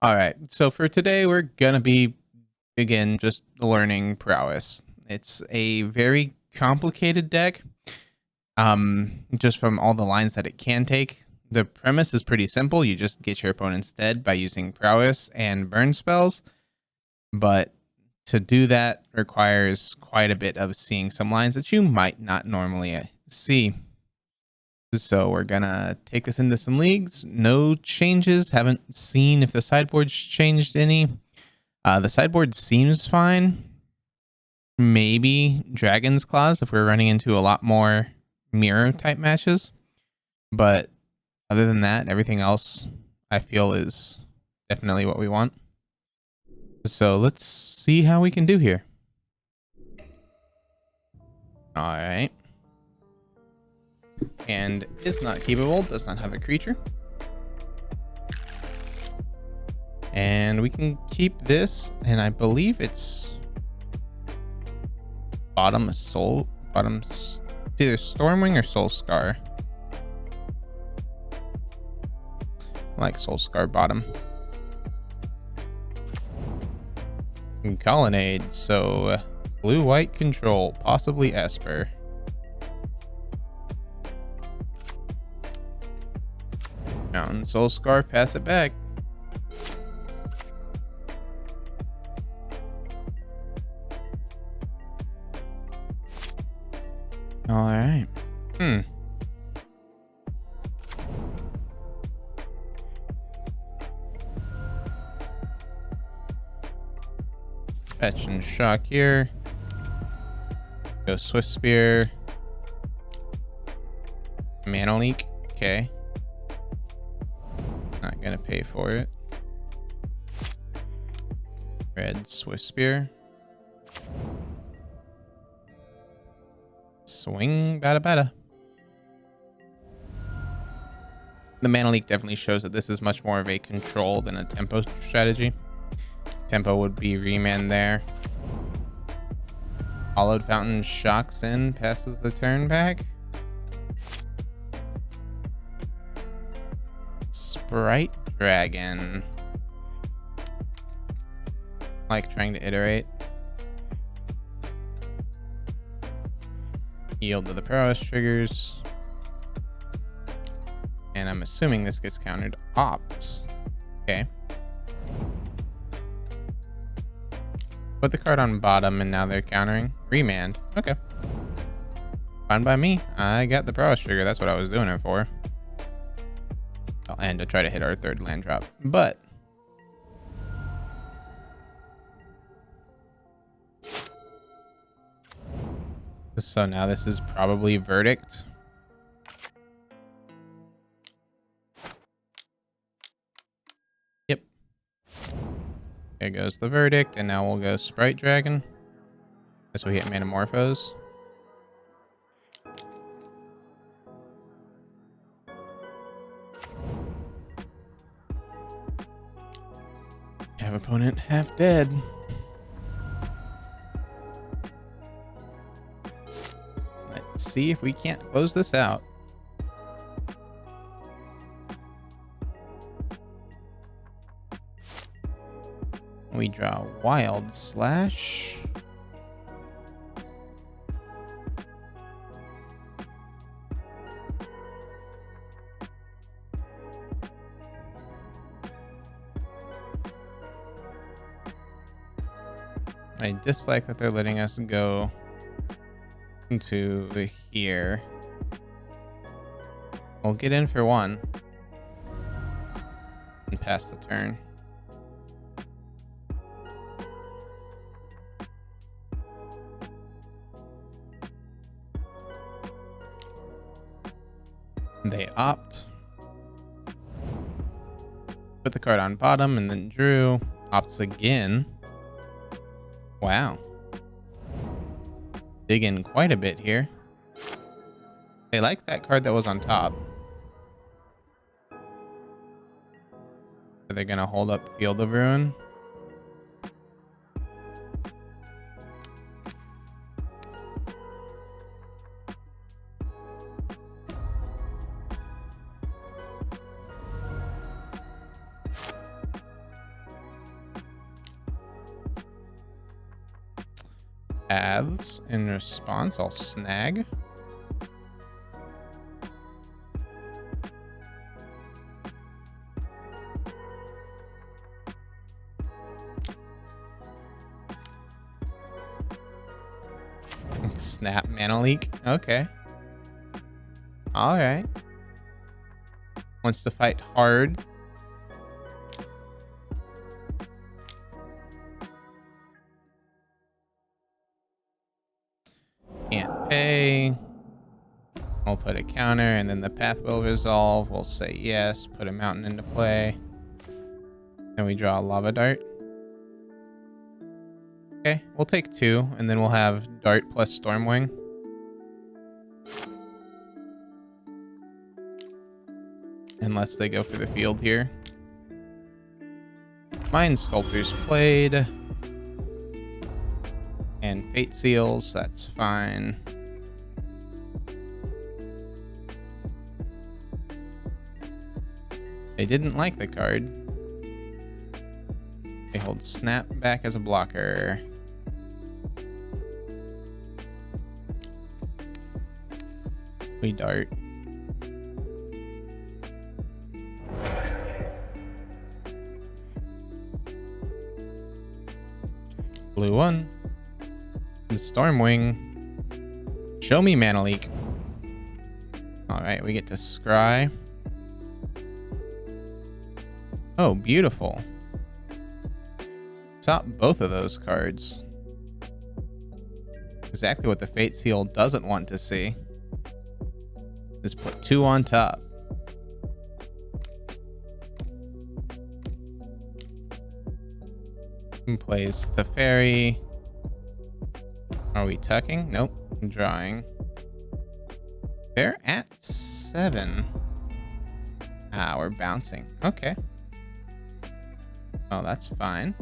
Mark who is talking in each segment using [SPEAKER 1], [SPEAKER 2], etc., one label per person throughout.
[SPEAKER 1] All right. So for today, we're gonna be again just learning prowess. It's a very complicated deck. Just from all the lines that it can take. The premise is pretty simple. You just get your opponent's dead by using prowess and burn spells. But to do that requires quite a bit of seeing some lines that you might not normally see. So we're gonna take this into some leagues. No changes. Haven't seen if the sideboard's changed any. The sideboard seems fine. Maybe Dragon's Claws if we're running into a lot more mirror type matches. But other than that, everything else I feel is definitely what we want. So let's see how we can do here. All right. And is not keepable, does not have a creature. And we can keep this, and I believe it's bottom soul, bottom, it's either Stormwing or Soul Scar. I like Soul Scar bottom. And Colonnade, so blue-white control, possibly Esper. Mountain Soul Scar, pass it back. All right. Fetch and shock here. Go Swift Spear. Mana Leak. Okay. Not gonna pay for it. Red Swift Spear. Swing bada bada. The Mana Leak definitely shows that this is much more of a control than a tempo strategy. Tempo would be remand there. Hollowed Fountain shocks in, passes the turn back. Sprite Dragon. Like trying to iterate. Yield to the prowess triggers. And I'm assuming this gets countered opts. Okay. Put the card on bottom and now they're countering. Remand. Okay. Fine by me. I got the prowess trigger. That's what I was doing it for. Oh, and to try to hit our third land drop. But so now this is probably Verdict. Yep. There goes the Verdict, and now we'll go Sprite Dragon. As we hit Metamorphose. Have opponent half dead. Let's see if we can't close this out. We draw Wild Slash. I dislike that they're letting us go into here. We'll get in for one and pass the turn. They opt. Put the card on bottom and then drew. Opts again. Wow. Dig in quite a bit here. They like that card that was on top. Are they going to hold up Field of Ruin? Paths. In response, I'll snag. Snap mana leak. Okay. All right. Wants to fight hard. Can't pay. We'll put a counter, and then the path will resolve. We'll say yes. Put a mountain into play. Then we draw a lava dart. Okay, we'll take 2, and then we'll have dart plus Stormwing. Unless they go for the field here. Mind Sculptors played. And Fate Seals, that's fine. They didn't like the card. They hold Snap back as a blocker. We dart. Blue 1. And Stormwing. Show me mana leak. Alright, we get to scry. Oh, beautiful. Stop both of those cards. Exactly what the Fate Seal doesn't want to see. Just put 2 on top. Who plays Teferi? Are we tucking? Nope. I'm drawing. They're at 7. Ah, we're bouncing. Okay. Oh, that's fine.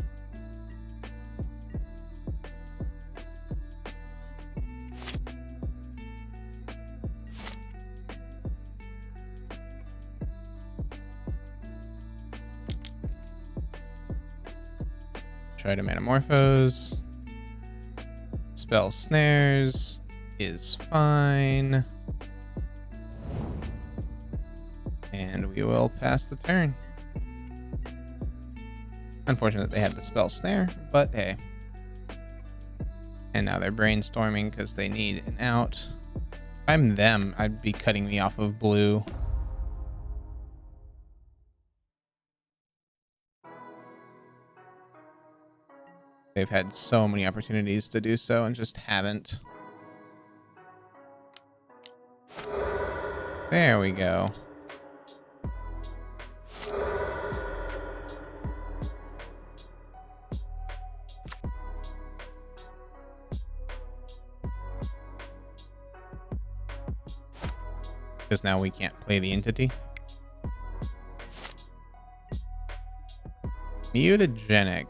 [SPEAKER 1] Try to Metamorphose. Spell Snares is fine. And we will pass the turn. Unfortunate they had the Spell Snare, but hey. And now they're brainstorming because they need an out. If I'm them, I'd be cutting me off of blue. They've had so many opportunities to do so and just haven't. There we go. Because now we can't play the entity. Mutagenic.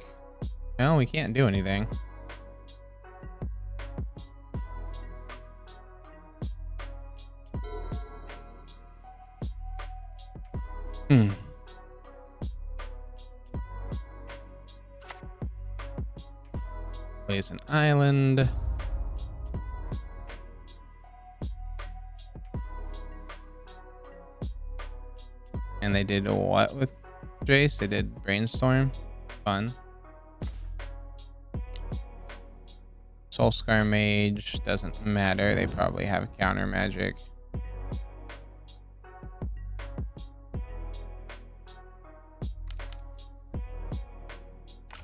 [SPEAKER 1] Well, we can't do anything. Plays an island. And they did what with Jace? They did Brainstorm. Fun. Soulscar Mage doesn't matter. They probably have counter magic.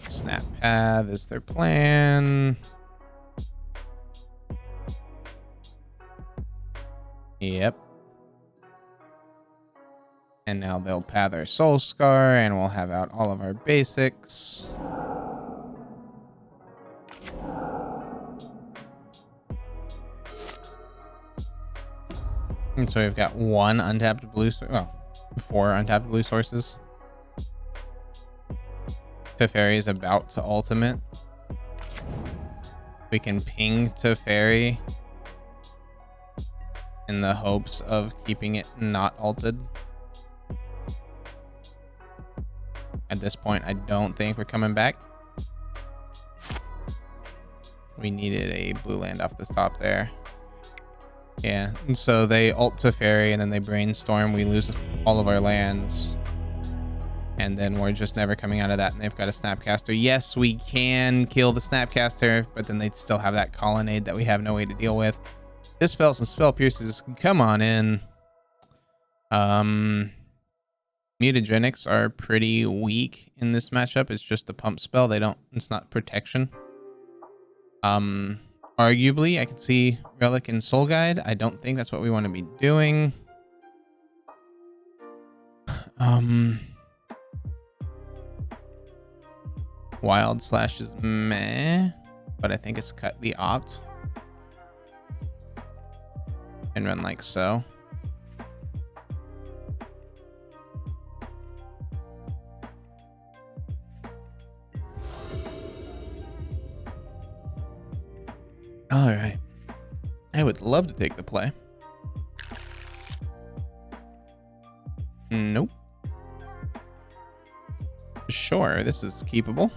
[SPEAKER 1] Snap Path is their plan. Yep. And now they'll path our Soulscar, and we'll have out all of our basics. And so we've got 1 untapped blue, 4 untapped blue sources. Teferi is about to ultimate. We can ping Teferi in the hopes of keeping it not ulted. At this point, I don't think we're coming back. We needed a blue land off the top there. Yeah, and so they ult to Fairy and then they brainstorm. We lose all of our lands. And then we're just never coming out of that. And they've got a Snapcaster. Yes, we can kill the Snapcaster, but then they'd still have that Colonnade that we have no way to deal with. Dispels and Spell Pierces, come on in. Mutagenics are pretty weak in this matchup. It's just a pump spell. It's not protection. Arguably, I could see Relic and Soul Guide. I don't think that's what we want to be doing. Wild Slash is meh, but I think it's cut the opt and run like so. All right. I would love to take the play. Nope. Sure, this is keepable.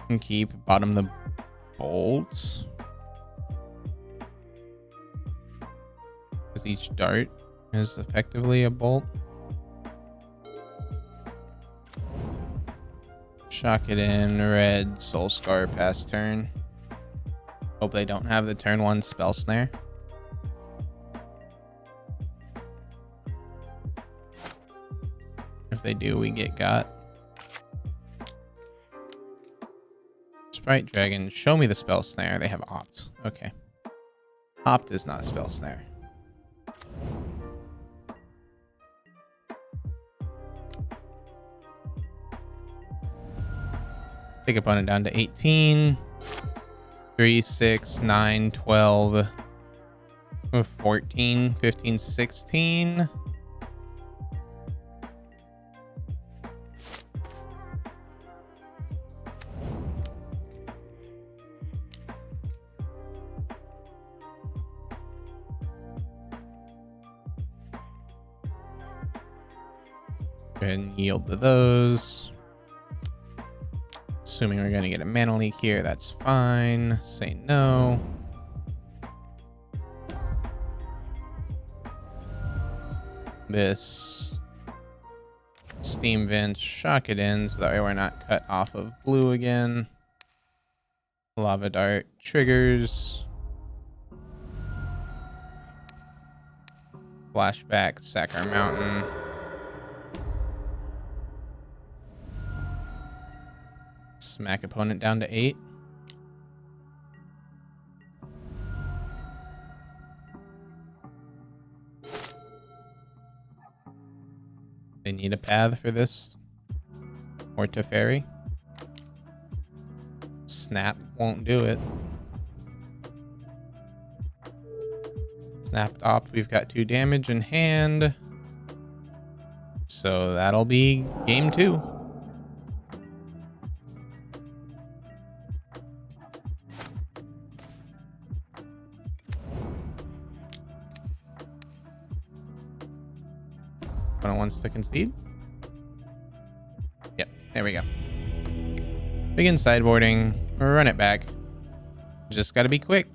[SPEAKER 1] And keep bottom the bolts. Because each dart is effectively a bolt. Shock it in, red, Soul Scar pass turn. Hope they don't have the turn 1 Spell Snare. If they do, we get got. Sprite Dragon, show me the Spell Snare. They have Opt. Okay. Opt is not a Spell Snare. Take opponent down to 18. 3, 6, 9, 12, 14, 15, 16. Go ahead and yield to those. Assuming we're going to get a mana leak here, that's fine. Say no. This Steam Vent, shock it in so that way we're not cut off of blue again. Lava Dart triggers. Flashback, sack our mountain. Smack opponent down to 8. They need a path for this. Or to Fairy. Snap won't do it. Snapped opt, we've got 2 damage in hand. So that'll be game 2. Opponent wants to concede. Yep, there we go. Begin sideboarding, run it back. Just gotta be quick.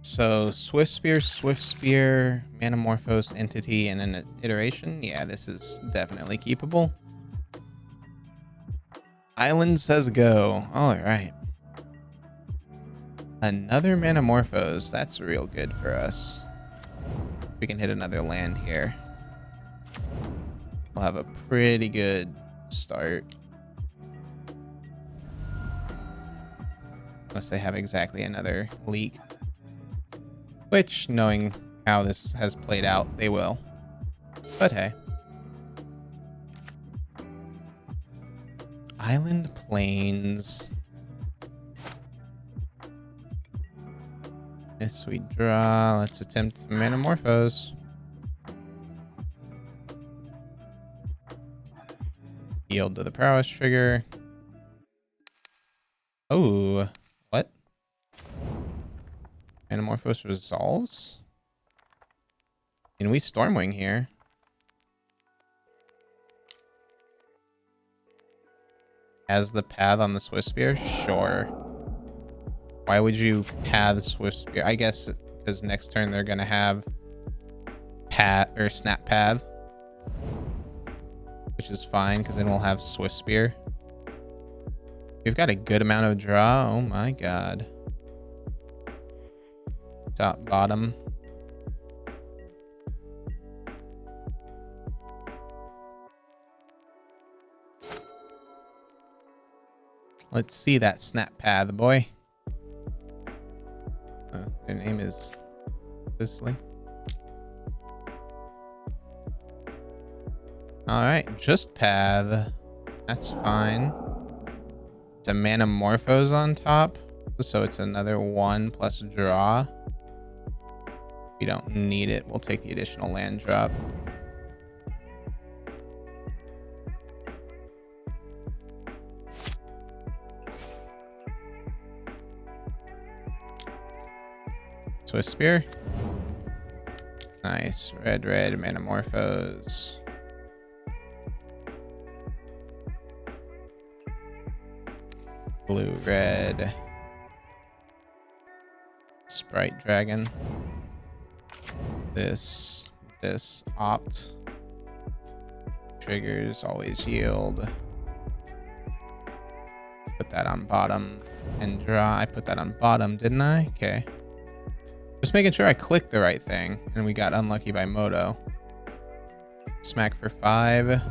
[SPEAKER 1] So Swift Spear, Manamorphose, Entity, and an iteration. Yeah, this is definitely keepable. Island says go. All right. Another Manamorphose. That's real good for us. We can hit another land here. We'll have a pretty good start. Unless they have exactly another leak. Which, knowing how this has played out, they will. But hey. Island Plains. Yes, we draw. Let's attempt Metamorphose. Yield to the Prowess trigger. Oh, what? Metamorphose resolves? Can we Stormwing here? Has the path on the Swift Spear? Sure. Why would you path Swift Spear? I guess because next turn they're gonna have path or Snap Path, which is fine because then we'll have Swift Spear. We've got a good amount of draw. Oh my god. Top, bottom. Let's see that Snap Path, boy. Their name is Bisley. Alright, just Path. That's fine. It's a Metamorphose on top, so it's another 1 plus draw. We don't need it. We'll take the additional land drop. Swift Spear. Nice. Red, red, Metamorphose. Blue, red. Sprite Dragon. This opt. Triggers always yield. Put that on bottom and draw. I put that on bottom, didn't I? Okay. Just making sure I clicked the right thing, and we got unlucky by Moto. Smack for 5.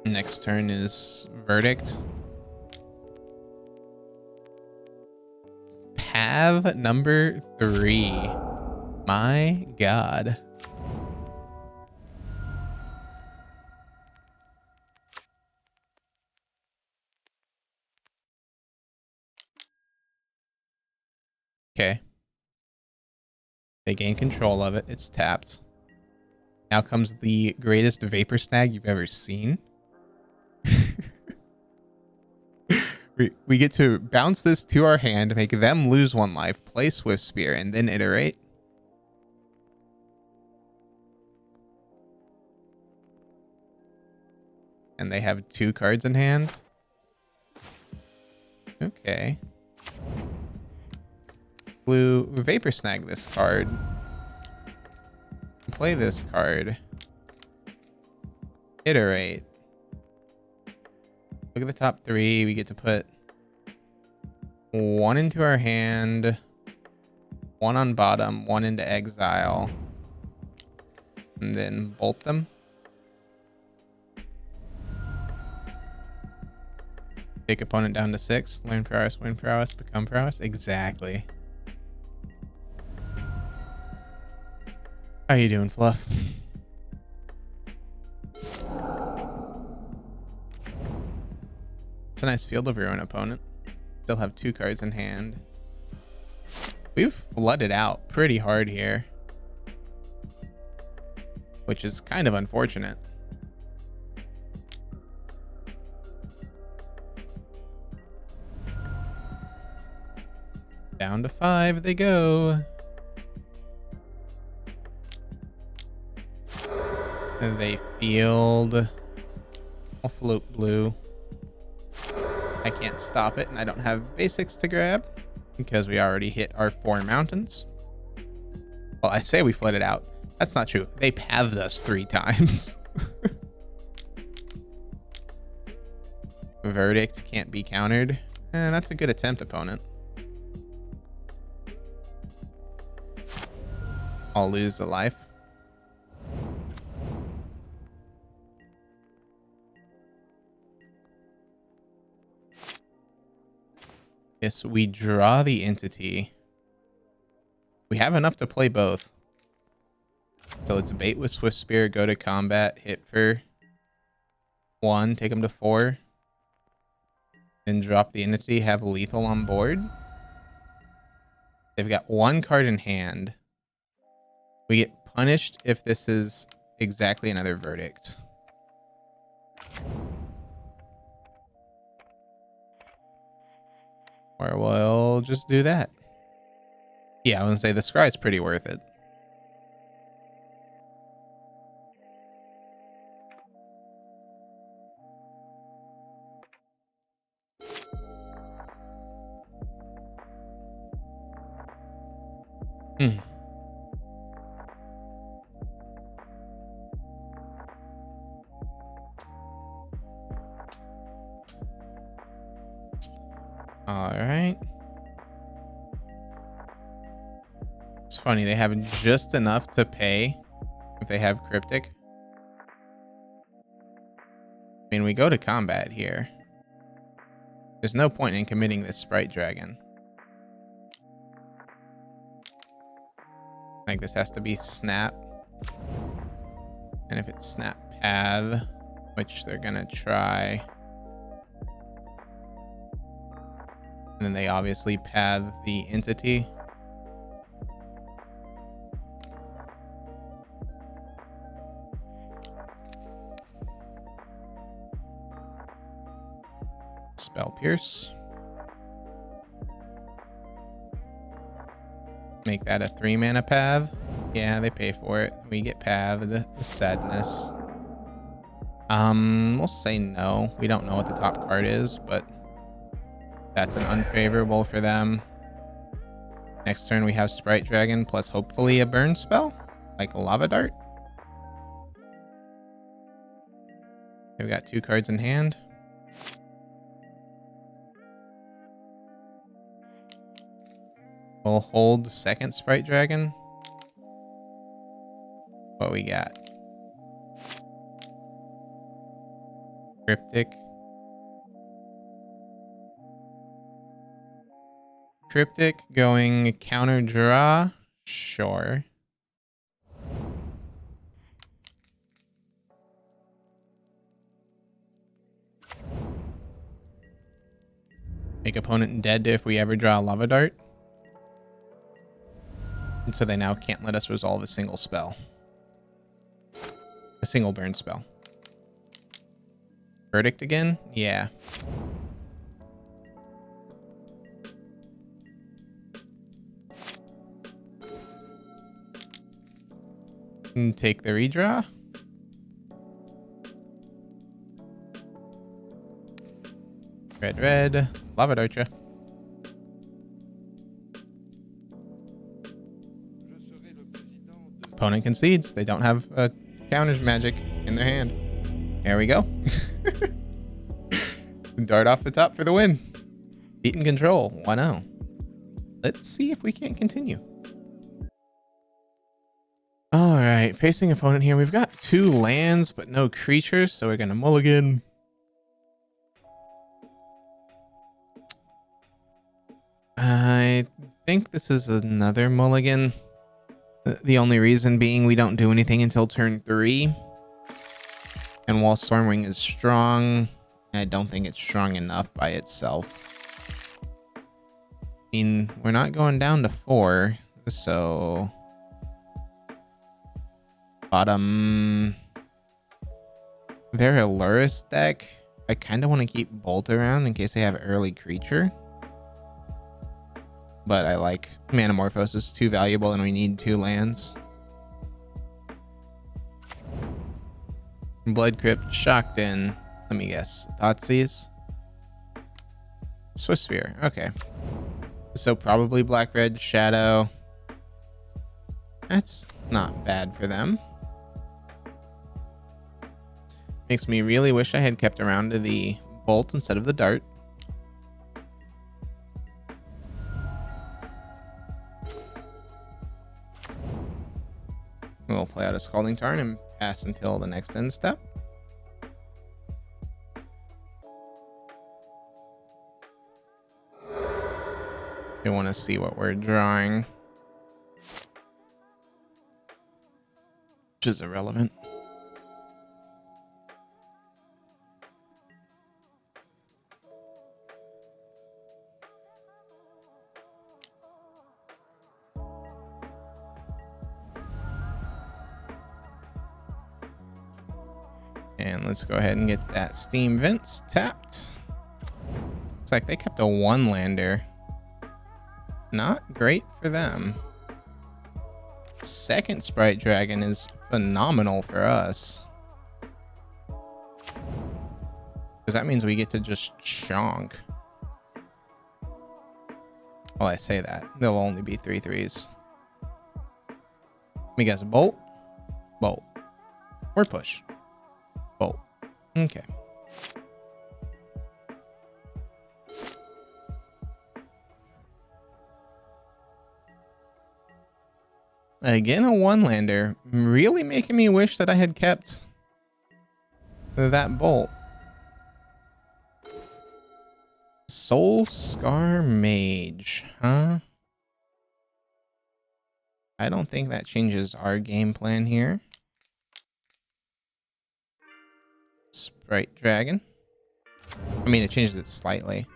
[SPEAKER 1] Next turn is Verdict. Path number 3. My god. Okay. They gain control of it. It's tapped. Now comes the greatest Vapor Snag you've ever seen. we get to bounce this to our hand, make them lose 1 life, play Swift Spear, and then iterate. And they have 2 cards in hand. Okay. Blue, Vapor Snag this card. Play this card. Iterate. Look at the top 3. We get to put 1 into our hand, 1 on bottom, 1 into exile, and then bolt them. Take opponent down to 6. Learn prowess, win prowess, become prowess. Exactly. How you doing, Fluff? It's a nice Field of Ruin opponent. Still have 2 cards in hand. We've flooded out pretty hard here, which is kind of unfortunate. Down to 5 they go. They field. I'll float blue. I can't stop it, and I don't have basics to grab because we already hit our 4 mountains. Well, I say we flooded out. That's not true. They pathed us 3 times. Verdict can't be countered. That's a good attempt, opponent. I'll lose the life. Yes, we draw the entity. We have enough to play both. So let's bait with Swift Spear, go to combat, hit for 1, take him to 4. Then drop the entity, have lethal on board. They've got one card in hand. We get punished if this is exactly another verdict. Or we'll just do that. Yeah, I was gonna say the scry's pretty worth it. All right. It's funny, they have just enough to pay if they have cryptic. I mean, we go to combat here. There's no point in committing this Sprite Dragon. Like, this has to be Snap. And if it's Snap Path, which they're gonna try. And then they obviously path the entity. Spell Pierce. Make that a 3-mana path. Yeah, they pay for it. We get pathed. The sadness. We'll say no. We don't know what the top card is, but that's an unfavorable for them. Next turn we have Sprite Dragon plus hopefully a burn spell, like Lava Dart. They've got 2 cards in hand. We'll hold the second Sprite Dragon. What we got? Cryptic. Cryptic going counter draw. Sure. Make opponent dead if we ever draw a Lava Dart. And so they now can't let us resolve a single spell. A single burn spell. Verdict again? Yeah. And take the redraw. Red. Lava Dartra. Opponent concedes. They don't have counters magic in their hand. There we go. Dart off the top for the win. Beat and control. 1-0. Let's see if we can't continue. All right, facing opponent here. We've got 2 lands, but no creatures, so we're going to mulligan. I think this is another mulligan. The only reason being we don't do anything until turn 3. And while Stormwing is strong, I don't think it's strong enough by itself. I mean, we're not going down to 4, so... Bottom... Their Aluris deck, I kind of want to keep Bolt around in case they have early creature. But I like Manamorphosis, too valuable and we need 2 lands. Blood Crypt, Shocked In. Let me guess. Thoughtseize? Swift Sphere, okay. So probably Black-Red Shadow. That's not bad for them. Makes me really wish I had kept around to the Bolt instead of the Dart. We'll play out a Scalding Tarn and pass until the next end step. You want to see what we're drawing, which is irrelevant. And let's go ahead and get that steam vents tapped. Looks like they kept a 1-lander. Not great for them. Second Sprite Dragon is phenomenal for us. Because that means we get to just chonk. Well, I say that. There'll only be 3 threes. Let me guess. Bolt? Bolt. Or push? Bolt. Okay. Again, a 1-lander. Really making me wish that I had kept that bolt. Soul Scar Mage, huh? I don't think that changes our game plan here. Sprite Dragon. I mean, it changes it slightly.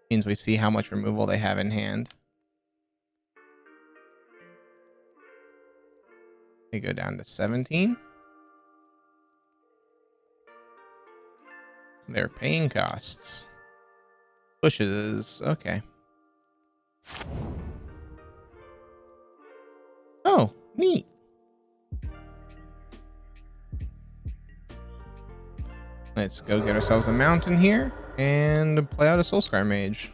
[SPEAKER 1] Means we see how much removal they have in hand. They go down to 17. Their paying costs. Pushes. Okay. Oh, neat. Let's go get ourselves a mountain here and play out a Soulscar Mage.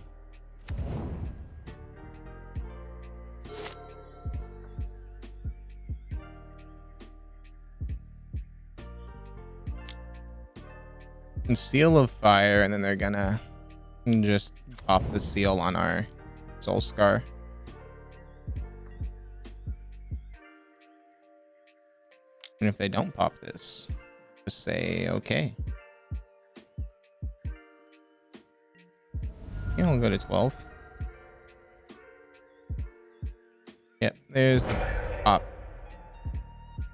[SPEAKER 1] And Seal of Fire, and then they're gonna just pop the seal on our Soulscar. And if they don't pop this, just say okay. Yeah, we'll go to 12. Yep, there's the pop.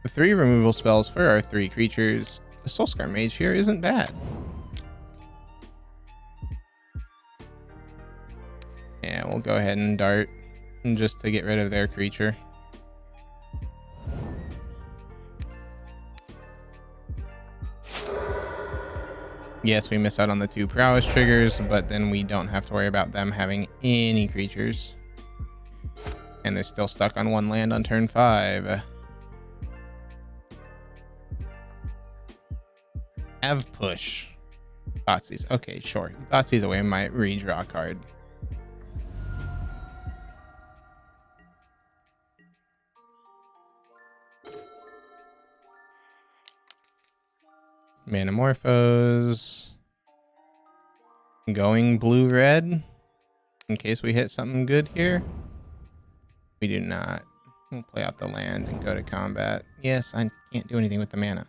[SPEAKER 1] The 3 removal spells for our 3 creatures. The Soulscar Mage here isn't bad. Yeah, we'll go ahead and dart just to get rid of their creature. Yes, we miss out on the 2 prowess triggers, but then we don't have to worry about them having any creatures. And they're still stuck on 1 land on turn 5. Have push. Thoughtseize. Okay, sure. Thoughtseize away my redraw card. Manamorphose. Going blue-red. In case we hit something good here. We do not. We'll play out the land and go to combat. Yes, I can't do anything with the mana.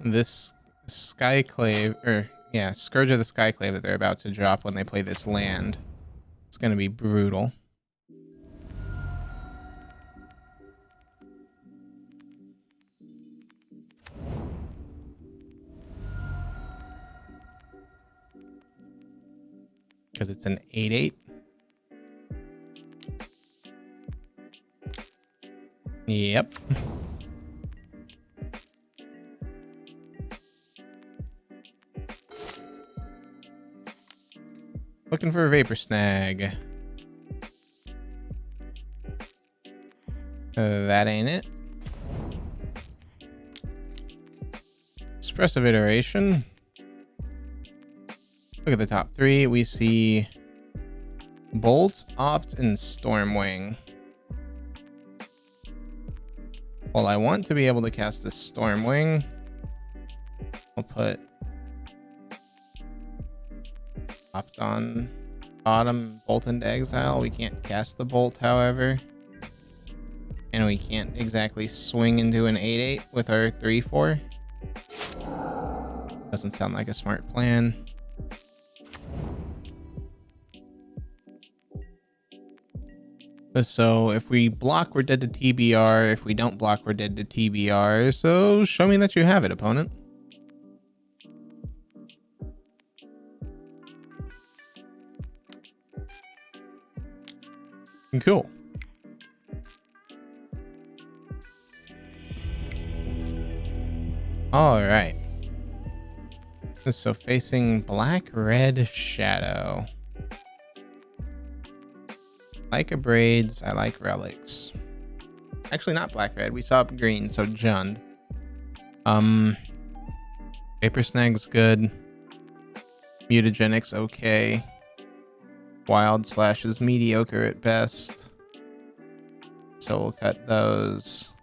[SPEAKER 1] This Skyclave, or yeah, Scourge of the Skyclave that they're about to drop when they play this land. It's going to be brutal. Because it's an 8/8. Yep. Looking for a Vapor Snag. That ain't it. Expressive Iteration. Look at the top 3. We see Bolt, Opt, and Stormwing. Well, I want to be able to cast this Stormwing. I'll put Opt on bottom, Bolt into exile. We can't cast the Bolt, however. And we can't exactly swing into an 8/8 with our 3/4. Doesn't sound like a smart plan. So if we block, we're dead to TBR. If we don't block, we're dead to TBR. So show me that you have it, opponent. Cool. All right. So facing black, red, shadow. Like a braids, I like relics. Actually, not black, red. We saw green, so Jund. Vapor Snag's good. Mutagenic's okay. Wild Slash is mediocre at best. So we'll cut those.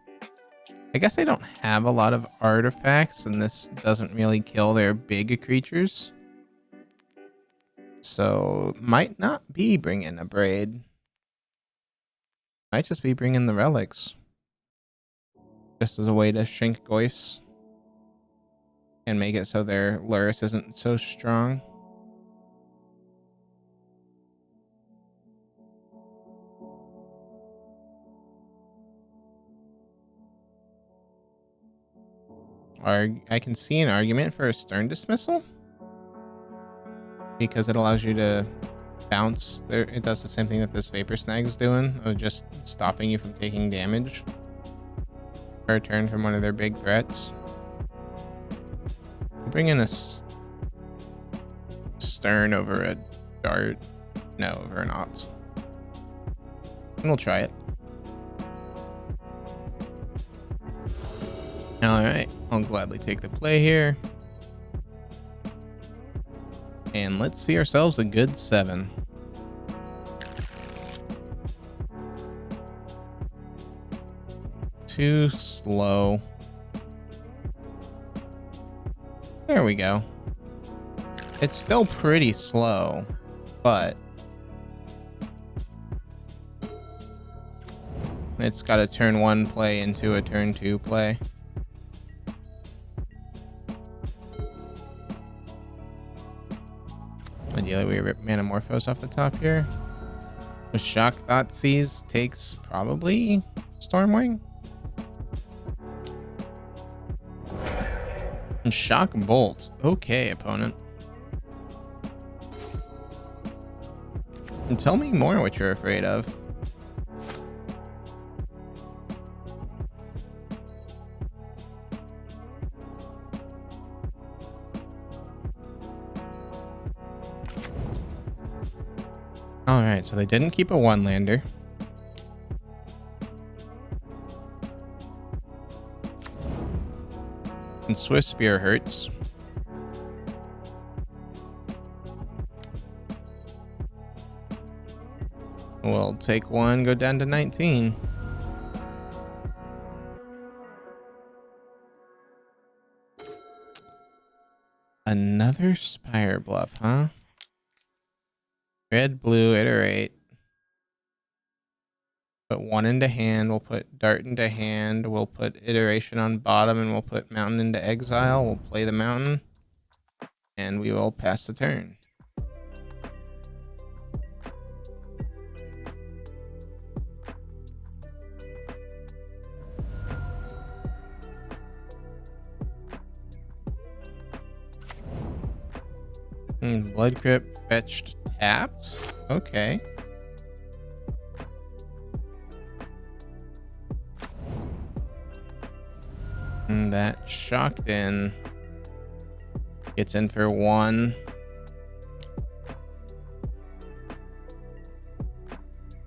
[SPEAKER 1] I guess they don't have a lot of artifacts, and this doesn't really kill their big creatures. So might not be bringing a braid. Might just be bringing the relics. Just as a way to shrink Goyfs. And make it so their Lurrus isn't so strong. I can see an argument for a Stern Dismissal. Because it allows you to bounce. It does the same thing that this Vapor Snag's doing. Of just stopping you from taking damage. For a turn from one of their big threats. Bring in a Stern over a Dart. No, over an Opt. And we'll try it. Alright, I'll gladly take the play here. And let's see ourselves a good 7. Too slow. There we go. It's still pretty slow, but it's got a turn 1 play into a turn 2 play. Ideally, we rip Manamorphose off the top here. The Shock Thoughtseize takes probably Stormwing. And Shock Bolt. Okay, opponent. And tell me more what you're afraid of. Alright, so they didn't keep a 1-lander. And Swift Spear hurts. We'll take 1, go down to 19. Another Spire Bluff, huh? Red, blue, iterate. Put 1 into hand. We'll put Dart into hand. We'll put iteration on bottom, and we'll put Mountain into exile. We'll play the Mountain. And we will pass the turn. Blood Crypt fetched tapped. Okay. And that Shocked In gets in for 1.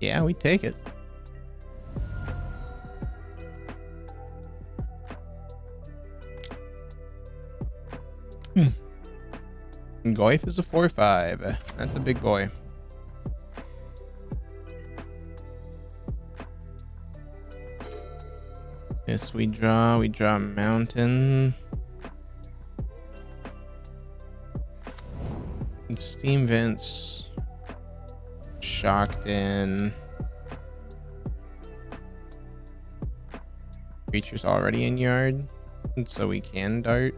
[SPEAKER 1] Yeah, we take it. Goyf is a 4/5. That's a big boy. Yes, we draw Mountain. And Steam Vents. Shocked In. Creature's already in yard, and so we can Dart.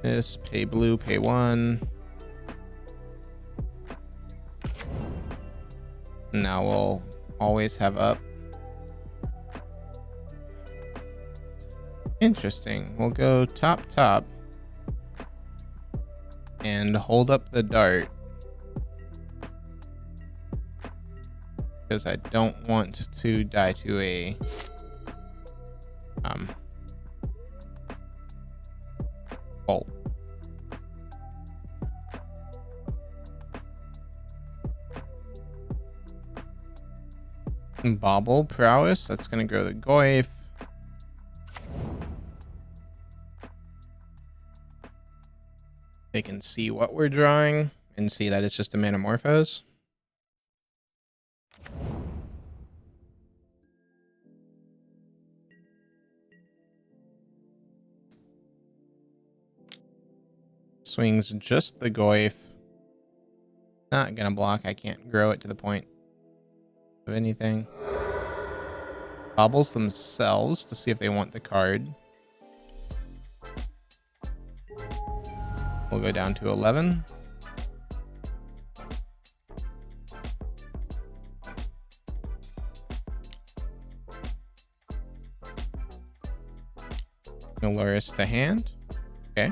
[SPEAKER 1] This, pay blue, pay 1. Now we'll always have up. Interesting. We'll go top. And hold up the Dart. Because I don't want to die to a Bolt. Bobble Prowess. That's going to go to Goif. They can see what we're drawing and see that it's just a Manamorphose. Swings just the Goif. Not going to block. I can't grow it to the point of anything. Bobbles themselves to see if they want the card. We'll go down to 11. Luris to hand. Okay.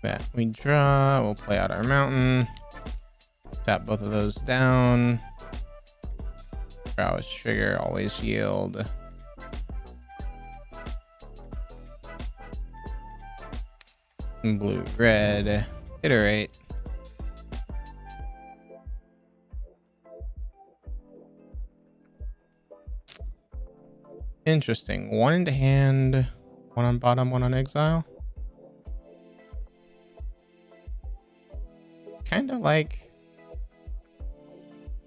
[SPEAKER 1] That we draw. We'll play out our mountain. Tap both of those down. Prowess trigger, always yield. Blue, red, iterate. Interesting. One into hand, one on bottom, one on exile. Kind of like...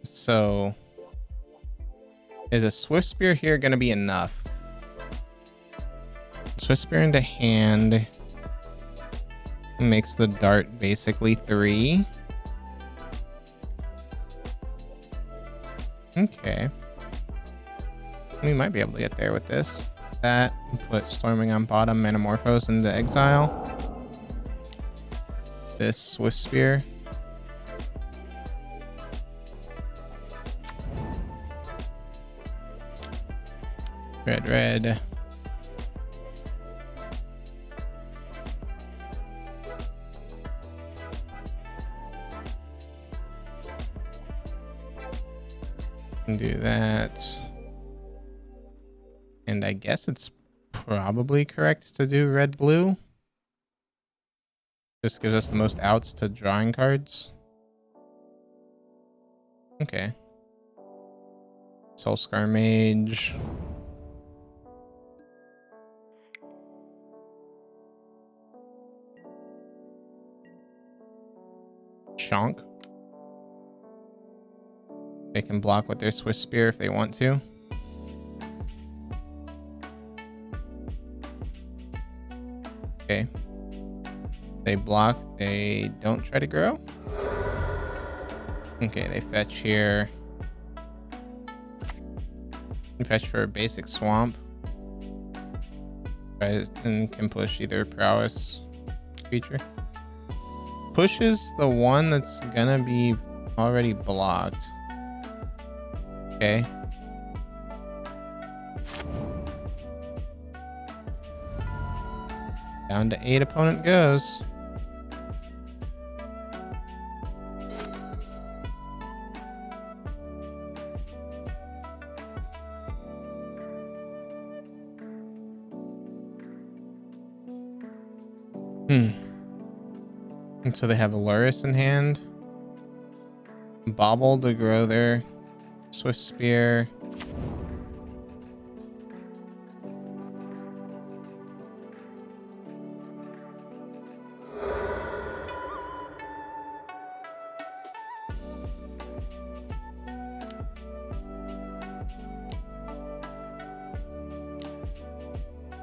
[SPEAKER 1] So... Is a Swift Spear here going to be enough? Swift Spear into hand makes the dart basically 3. Okay. We might be able to get there with this. That, put Storming on bottom, Manamorphose into exile. This Swift Spear. Red, red. Do that. And I guess it's probably correct to do red, blue. Just gives us the most outs to drawing cards. Okay. Soulscar Mage. Shonk. They can block with their Swift Spear if they want to. Okay. They block, they don't try to grow. Okay, they fetch here. Fetch for a basic swamp. And can push either Prowess creature. Pushes the one that's gonna be already blocked. Okay. Down to 8 opponent goes. And so they have Luris in hand. Bobble to grow their Swift Spear.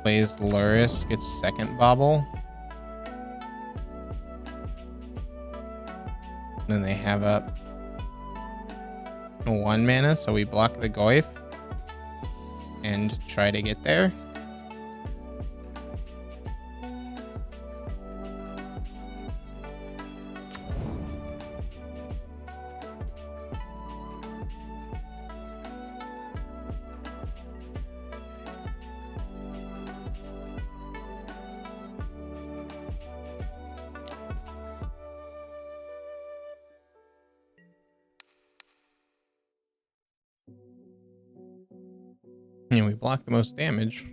[SPEAKER 1] Plays Luris, gets second Bobble. Then they have up 1 mana, so we block the Goif and try to get there. And we block the most damage.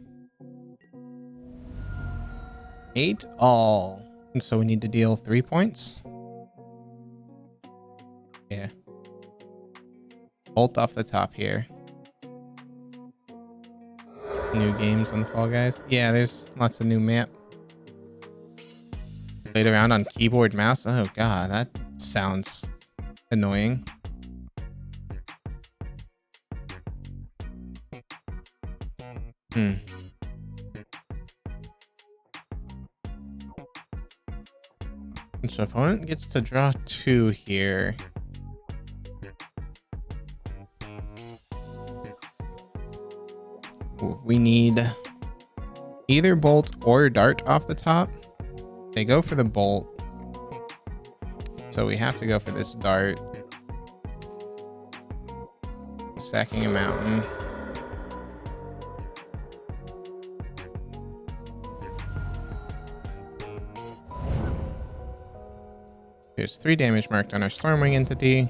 [SPEAKER 1] 8 all. And so we need to deal 3 points. Yeah. Bolt off the top here. New games on the Fall Guys. Yeah, there's lots of new map. Played around on keyboard mouse. Oh god, that sounds annoying. Hmm. And so opponent gets to draw 2 here. We need either bolt or dart off the top. They go for the bolt. So we have to go for this dart. Sacking a mountain. There's 3 damage marked on our Stormwing entity.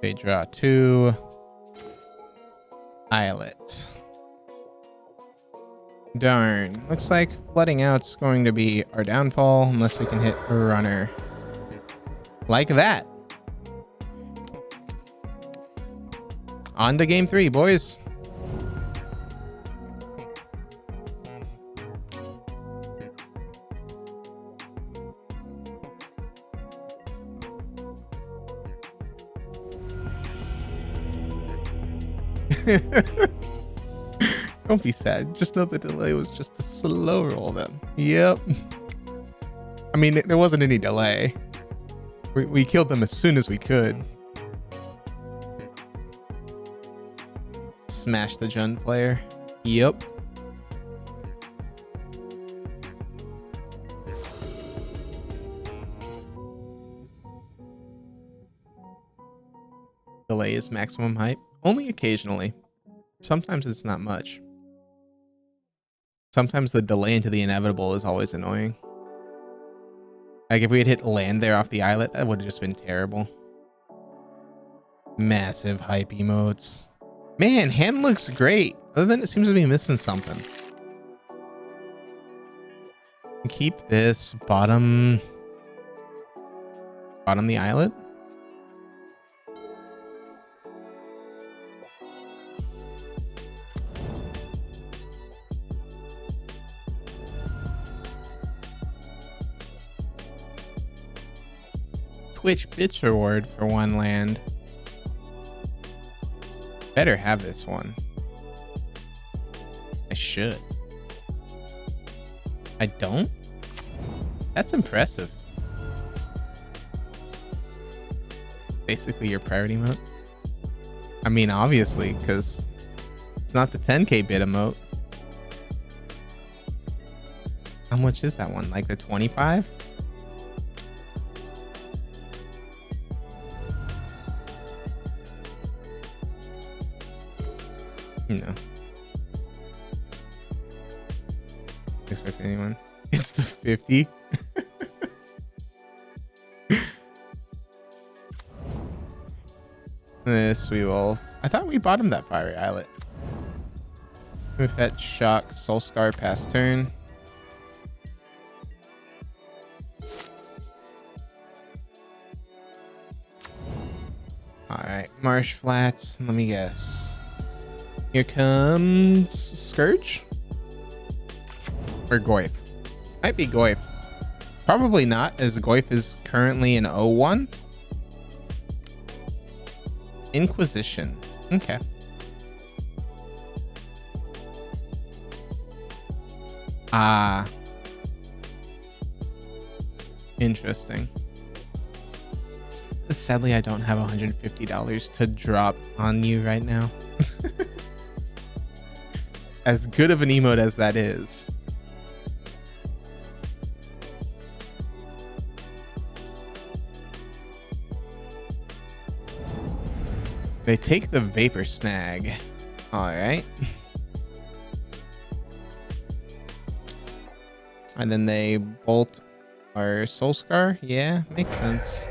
[SPEAKER 1] They draw 2. Islets. Darn. Looks like flooding out's going to be our downfall unless we can hit a runner. Like that. On to game 3, boys. Don't be sad. Just know the delay was just a slow roll then. Yep. I mean, there wasn't any delay. We killed them as soon as we could. Smash the Jund player. Yep. Delay is maximum hype. Only occasionally. Sometimes it's not much. Sometimes the delay into the inevitable is always annoying. Like if we had hit land there off the islet, that would have just been terrible. Massive hype emotes. Man, hand looks great. Other than it seems to be missing something. Keep this bottom the islet. Twitch bits reward for 1 land. Better have this one. I should. I don't? That's impressive. Basically your priority emote. I mean, obviously, because it's not the 10k bit emote. How much is that one? Like the 25? No. Expect anyone. It's the 50. This we will. I thought we bottomed that fiery islet. We fetch shock soul scar past turn. Alright, marsh flats. Let me guess. Here comes Scourge? Or Goyf? Might be Goyf. Probably not, as Goyf is currently an 0-1. Inquisition. Okay. Ah. Interesting. Sadly, I don't have $150 to drop on you right now. As good of an emote as that is. They take the Vapor Snag. Alright. And then they bolt our Soul Scar. Yeah, makes sense.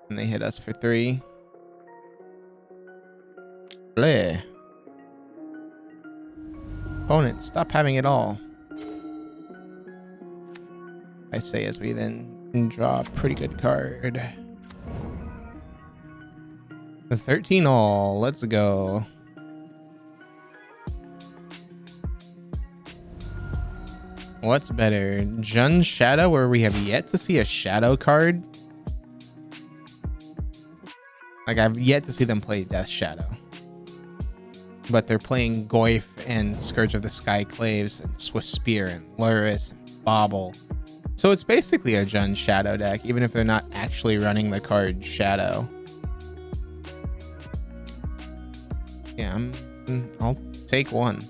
[SPEAKER 1] And they hit us for 3. Bleh. Opponent, stop having it all. I say as we then draw a pretty good card. The 13 all. Let's go. What's better? Jun's Shadow, where we have yet to see a shadow card? Like, I've yet to see them play Death Shadow. But they're playing Goyf and Scourge of the Skyclaves and Swift Spear and Luris and Bobble. So it's basically a Jun's Shadow deck, even if they're not actually running the card Shadow. Yeah, I'll take one.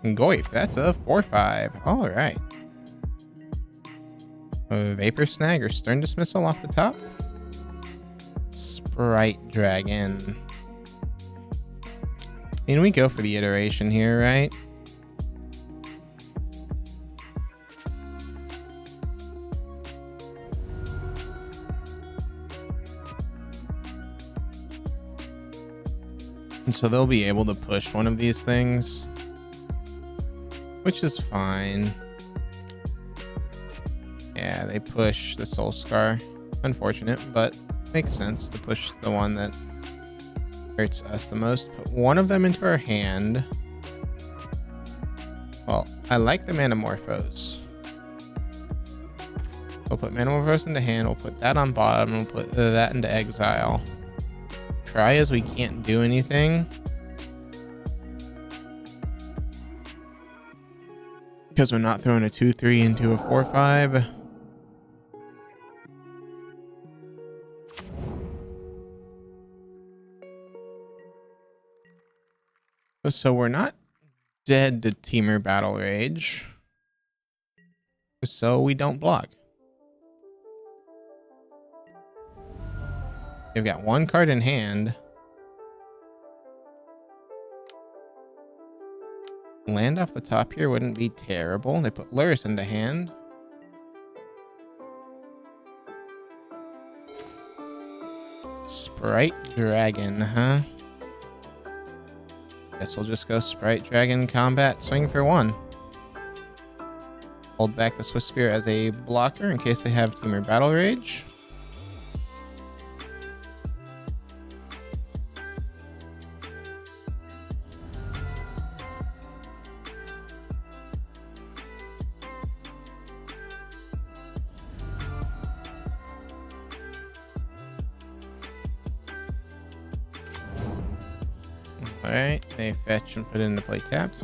[SPEAKER 1] Goyf, that's a 4/5. All right. A Vapor Snag or Stern Dismissal off the top. Sprite Dragon. And we go for the iteration here, right? And so they'll be able to push one of these things, which is fine. Yeah, they push the Soul Scar. Unfortunate, but makes sense to push the one that hurts us the most. Put one of them into our hand. Well, I like the Manamorphose. We'll put Manamorphose into hand. We'll put that on bottom. We'll put that into exile. Try as we can't do anything, because we're not throwing a 2/3 into a 4/5. So we're not dead to Temur Battle Rage. So we don't block. They've got one card in hand. Land off the top here wouldn't be terrible. They put Luris into hand. Sprite Dragon, huh? Guess we'll just go Sprite Dragon Combat, swing for 1. Hold back the Swift Spear as a blocker in case they have Temur Battle Rage. Alright, they fetch and put it into play tapped.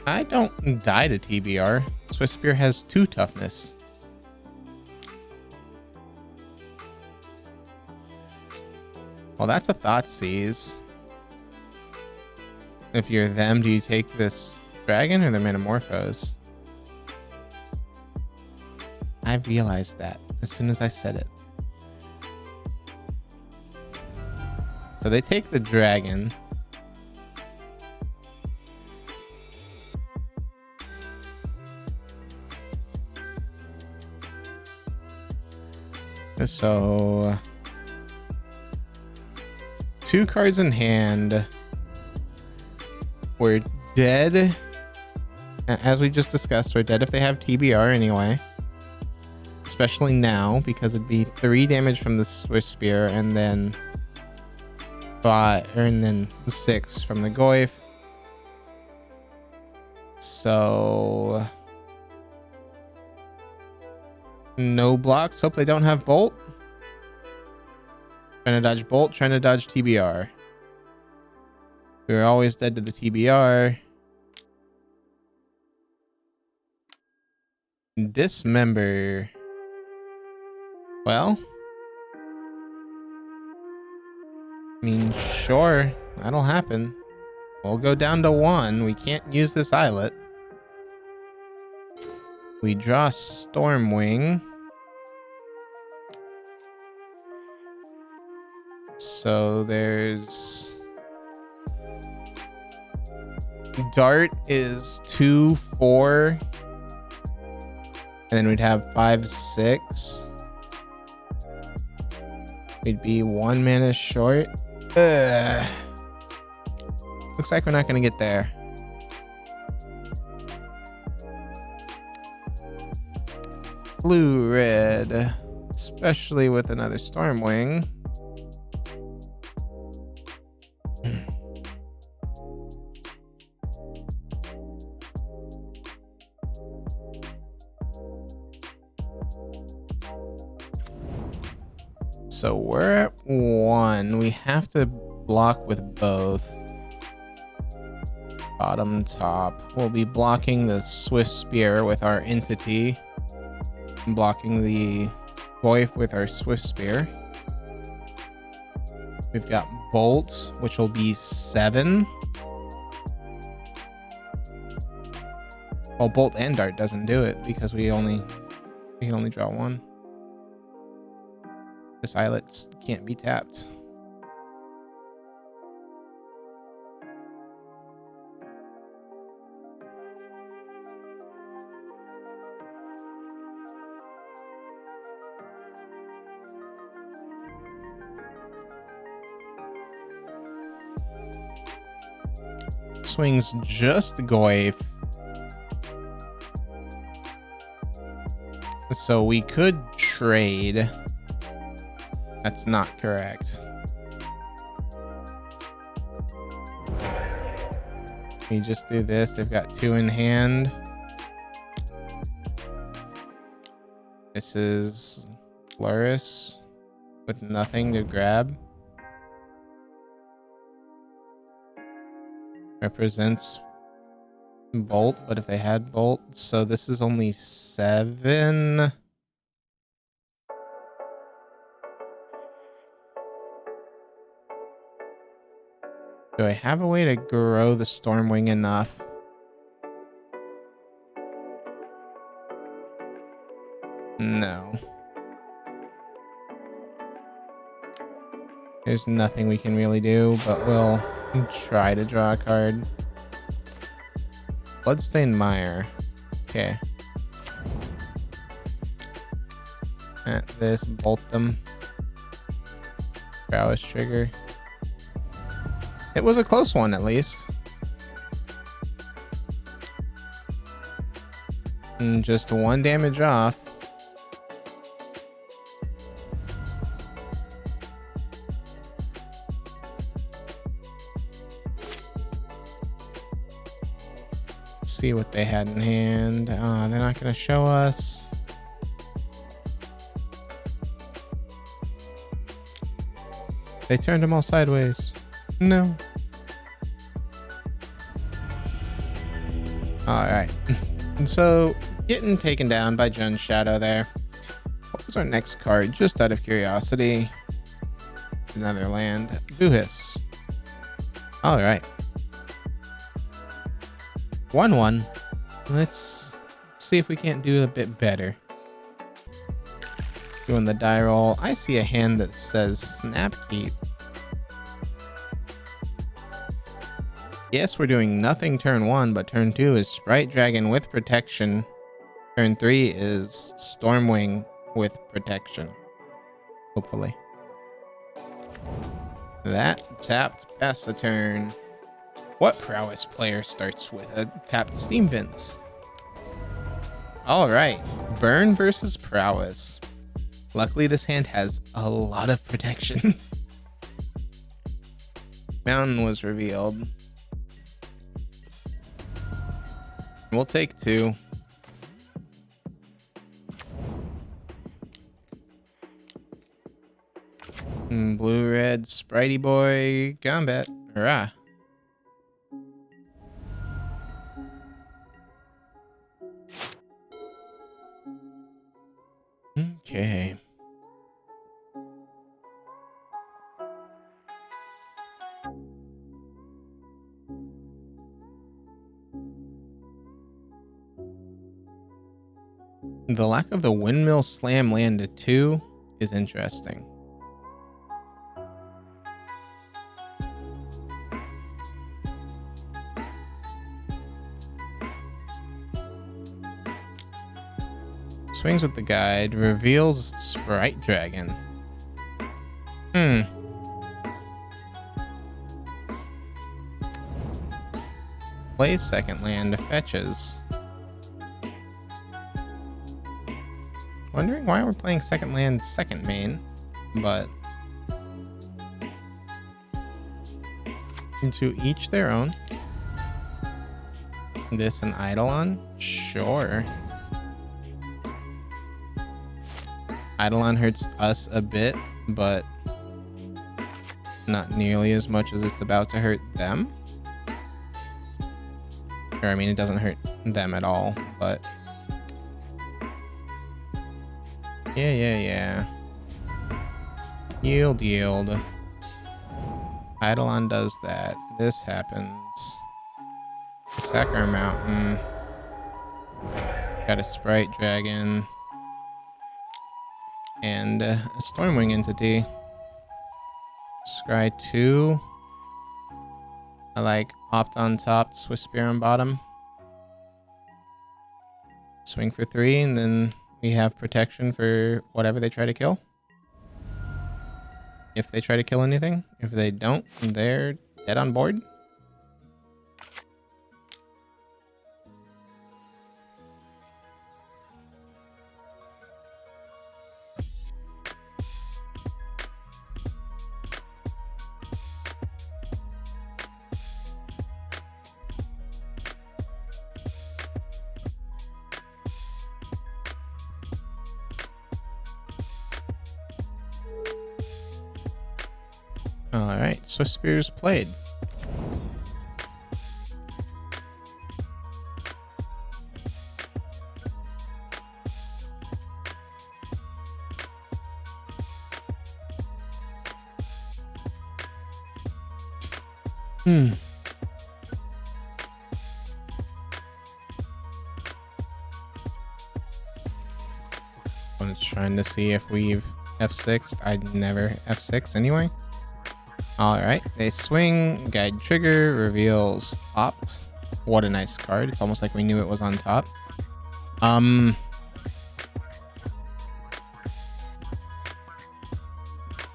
[SPEAKER 1] I don't die to TBR. Swift Spear has 2 toughness. Well, that's a Thoughtseize. If you're them, do you take this dragon or the Manamorphose? I realized that as soon as I said it. So they take the dragon. So 2 cards in hand. We're dead. As we just discussed, we're dead if they have TBR anyway. Especially now, because it'd be 3 damage from the Swift Spear and then 6 from the Goyf. So no blocks. Hope they don't have Bolt. Trying to dodge Bolt, trying to dodge TBR. We were always dead to the TBR. Dismember. Well, I mean, sure, that'll happen. We'll go down to 1. We can't use this Islet. We draw Stormwing. So there's Dart is 2, 4. And then we'd have 5, 6. We'd be 1 mana short. Ugh. Looks like we're not going to get there. Blue, red. Especially with another Stormwing. So we're at 1. We have to block with both. Bottom, top. We'll be blocking the Swift Spear with our Entity. And blocking the Goyf with our Swift Spear. We've got Bolt, which will be 7. Well, Bolt and Dart doesn't do it because we can only draw 1. This Islet can't be tapped. Swings just Goyf. So we could trade. That's not correct. We just do this. They've got 2 in hand. This is Floris with nothing to grab. Represents Bolt, but if they had Bolt, so this is only 7. Do I have a way to grow the Stormwing enough? No. There's nothing we can really do, but we'll try to draw a card. Bloodstained Mire. Okay. At this, bolt them. Prowess trigger. It was a close one, at least. And just 1 damage off. Let's see what they had in hand. They're not going to show us. They turned them all sideways. No. Alright. And so, getting taken down by Jun's Shadow there. What was our next card? Just out of curiosity. Another land. Buhis. Alright. 1-1. Let's see if we can't do a bit better. Doing the die roll. I see a hand that says Snapkeep. Yes, we're doing nothing turn 1, but turn 2 is Sprite Dragon with protection. Turn 3 is Stormwing with protection. Hopefully. That tapped past the turn. What Prowess player starts with a tapped Steam Vince? Alright, Burn versus Prowess. Luckily this hand has a lot of protection. Mountain was revealed. We'll take 2. Blue, red, Spritey boy, combat. Hurrah. Okay. The lack of the Windmill Slam land to 2 is interesting. Swings with the guide. Reveals Sprite Dragon. Hmm. Plays second land. Fetches. Wondering why we're playing second land second main, but to each their own. This an Eidolon? Sure. Eidolon hurts us a bit, but not nearly as much as it's about to hurt them. Or, I mean, it doesn't hurt them at all, but... Yeah. Yield. Eidolon does that. This happens. Sacker Mountain. Got a Sprite Dragon. And a Stormwing entity. Scry 2. I like Opt on top, Swift Spear on bottom. Swing for 3, and then we have protection for whatever they try to kill. If they try to kill anything. If they don't, they're dead on board. Alright, Swift Spear's played. I'm just trying to see if we've F6'd. I'd never F6 anyway. Alright, they swing, guide trigger, reveals Opt. What a nice card. It's almost like we knew it was on top. And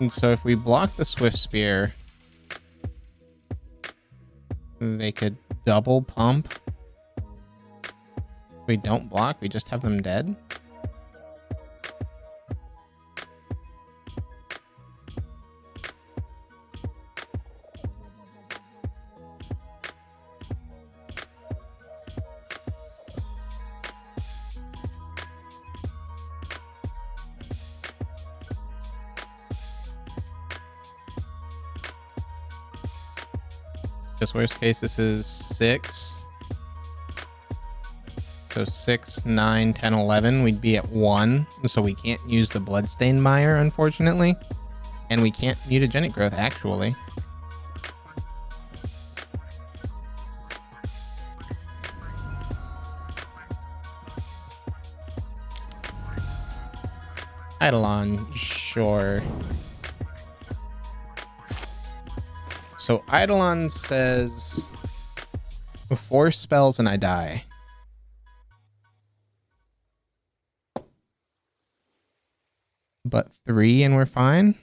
[SPEAKER 1] so if we block the Swift Spear, they could double pump. If we don't block, we just have them dead. This worst case, this is 6. So 6, 9, 10, 11. We'd be at 1. So we can't use the Bloodstained Mire, unfortunately. And we can't Mutagenic Growth, actually. Eidolon, sure. So Eidolon says 4 spells and I die. But 3 and we're fine.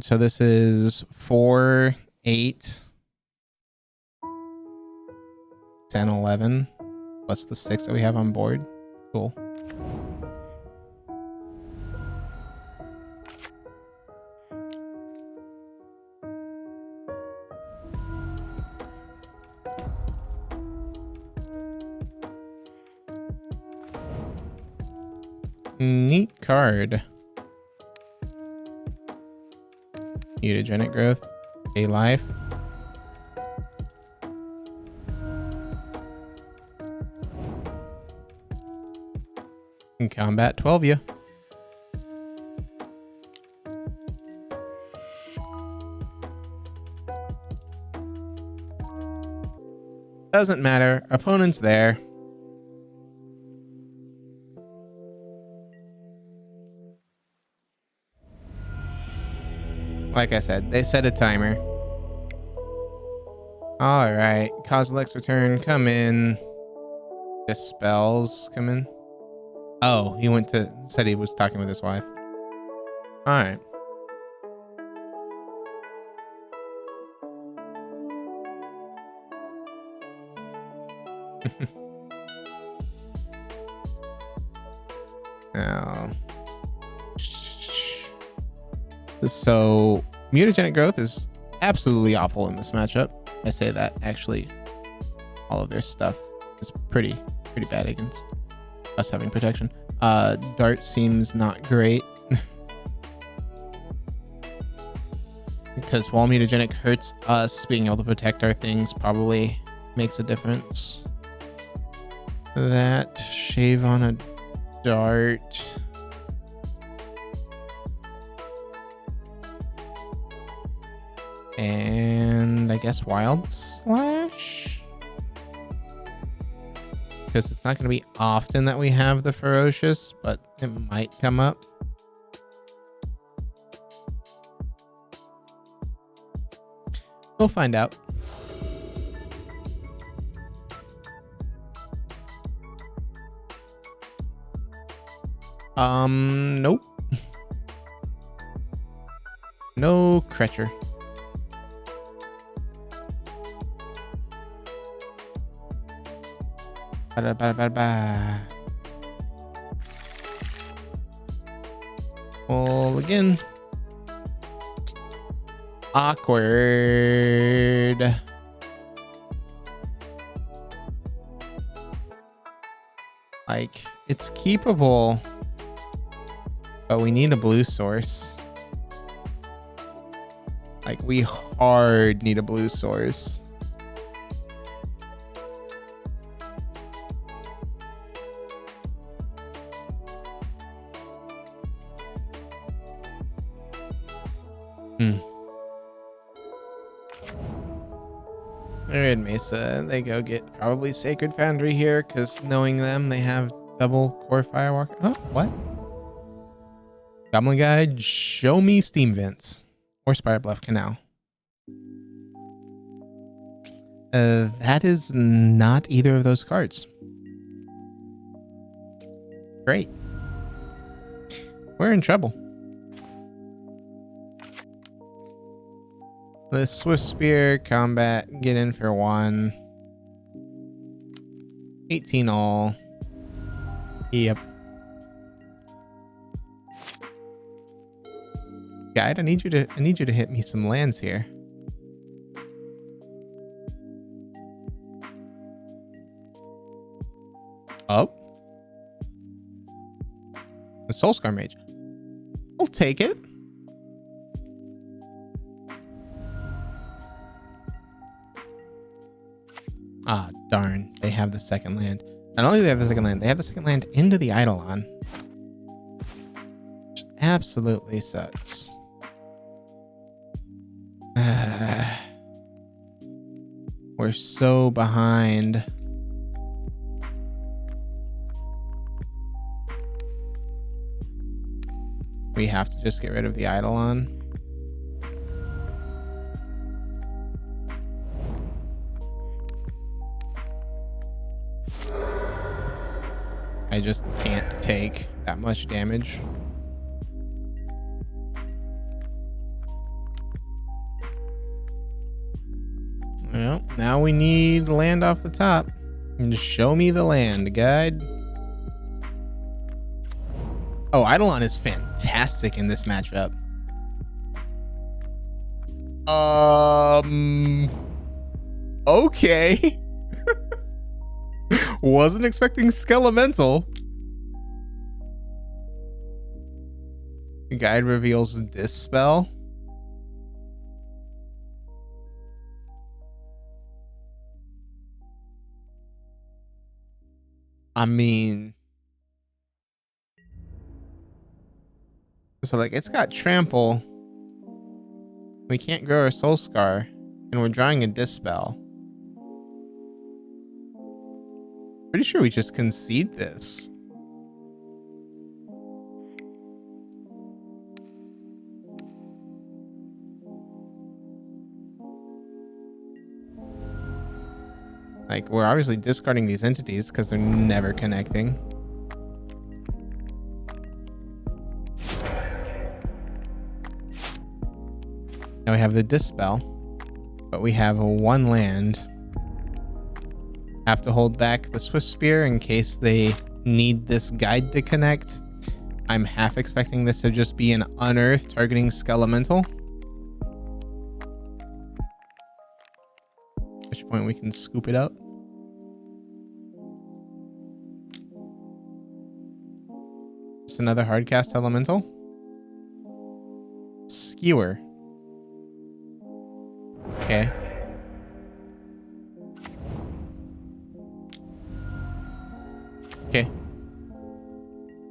[SPEAKER 1] So this is 4, 8, 10, 11. Plus the 6 that we have on board. Cool. Neat card. Mutagenic Growth. A life. In combat, 12 ya. Doesn't matter. Opponent's there. Like I said, they set a timer. Alright. Kozilek's return, come in. Dispels, come in. Oh, he went to said he was talking with his wife. All right. Now, so mutagenic growth is absolutely awful in this matchup. I say that actually, all of their stuff is pretty bad against us having protection. Dart seems not great because while mutagenic hurts us, being able to protect our things probably makes a difference. That shave on a dart. And I guess wild slash, because it's not going to be often that we have the ferocious, but it might come up. We'll find out. Nope. No Kretcher. Well, again. Awkward. Like, it's keepable, but we need a blue source. Like, we hard need a blue source. Alright, Mesa. They go get probably Sacred Foundry here, because knowing them, they have double core Firewalker. Oh, what? Goblin Guide, show me Steam Vents. Or Spire Bluff Canal. That is not either of those cards. Great. We're in trouble. The Swift Spear, combat, get in for 1. 18 all. Yep. Guide, I need you to hit me some lands here. Oh. The Soulscar Mage. I'll take it. Ah, darn. They have the second land. Not only do they have the second land, they have the second land into the Eidolon. Which absolutely sucks. We're so behind. We have to just get rid of the Eidolon. I just can't take that much damage. Well, now we need land off the top. And just show me the land, guide. Oh, Eidolon is fantastic in this matchup. Okay. Wasn't expecting Skelemental. Guide reveals Dispel. I mean, so like it's got Trample. We can't grow our Soul Scar, and we're drawing a Dispel. Pretty sure we just concede this. Like, we're obviously discarding these entities because they're never connecting. Now we have the Dispel, but we have a 1 land. Have to hold back the Swift Spear in case they need this guide to connect. I'm half expecting this to just be an Unearth targeting Skelemental. At which point we can scoop it up. Just another hardcast Elemental. Skewer. Okay. Okay.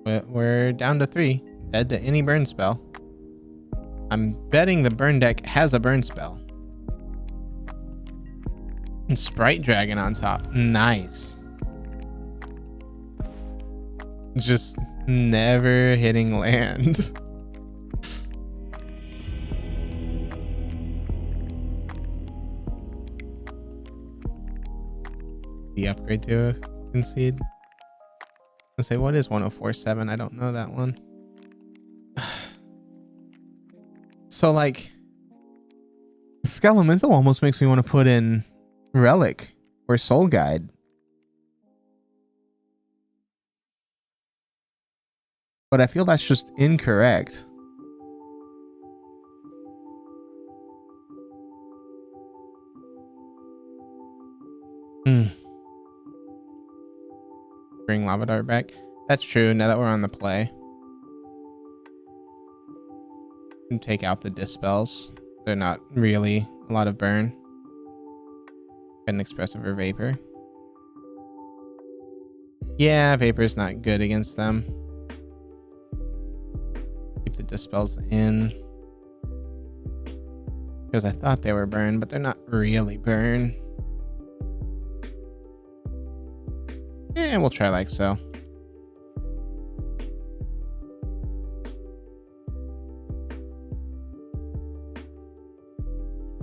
[SPEAKER 1] We're down to 3. Dead to any burn spell. I'm betting the burn deck has a burn spell. And Sprite Dragon on top. Nice. Just never hitting land. The upgrade to a concede. I'll say, what is 1047? I don't know that one. So, like, Skelemental almost makes me want to put in Relic or Soul Guide. But I feel that's just incorrect. Bring Lava Dart back. That's true, now that we're on the play. And take out the Dispels. They're not really a lot of burn. Get an Expressive or Vapor. Yeah, Vapor's not good against them. Keep the Dispels in. Because I thought they were burn, but they're not really burn. And we'll try like so.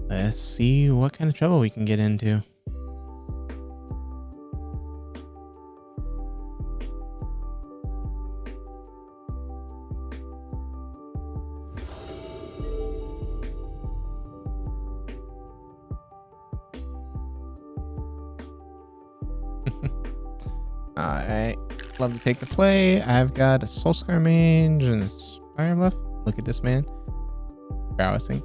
[SPEAKER 1] Let's see what kind of trouble we can get into. Alright, love to take the play. I've got a Soulscar Mage and a Spire Bluff. Look at this man. Prowessing.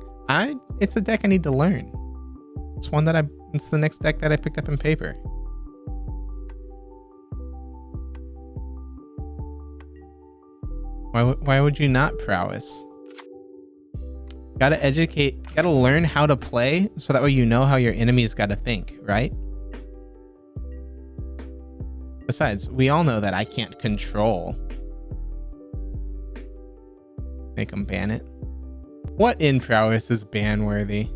[SPEAKER 1] It's a deck I need to learn. It's the next deck that I picked up in paper. Why would you not prowess? Gotta learn how to play so that way you know how your enemies gotta think, right? Besides, we all know that I can't control. Make them ban it. What in Prowess is ban worthy?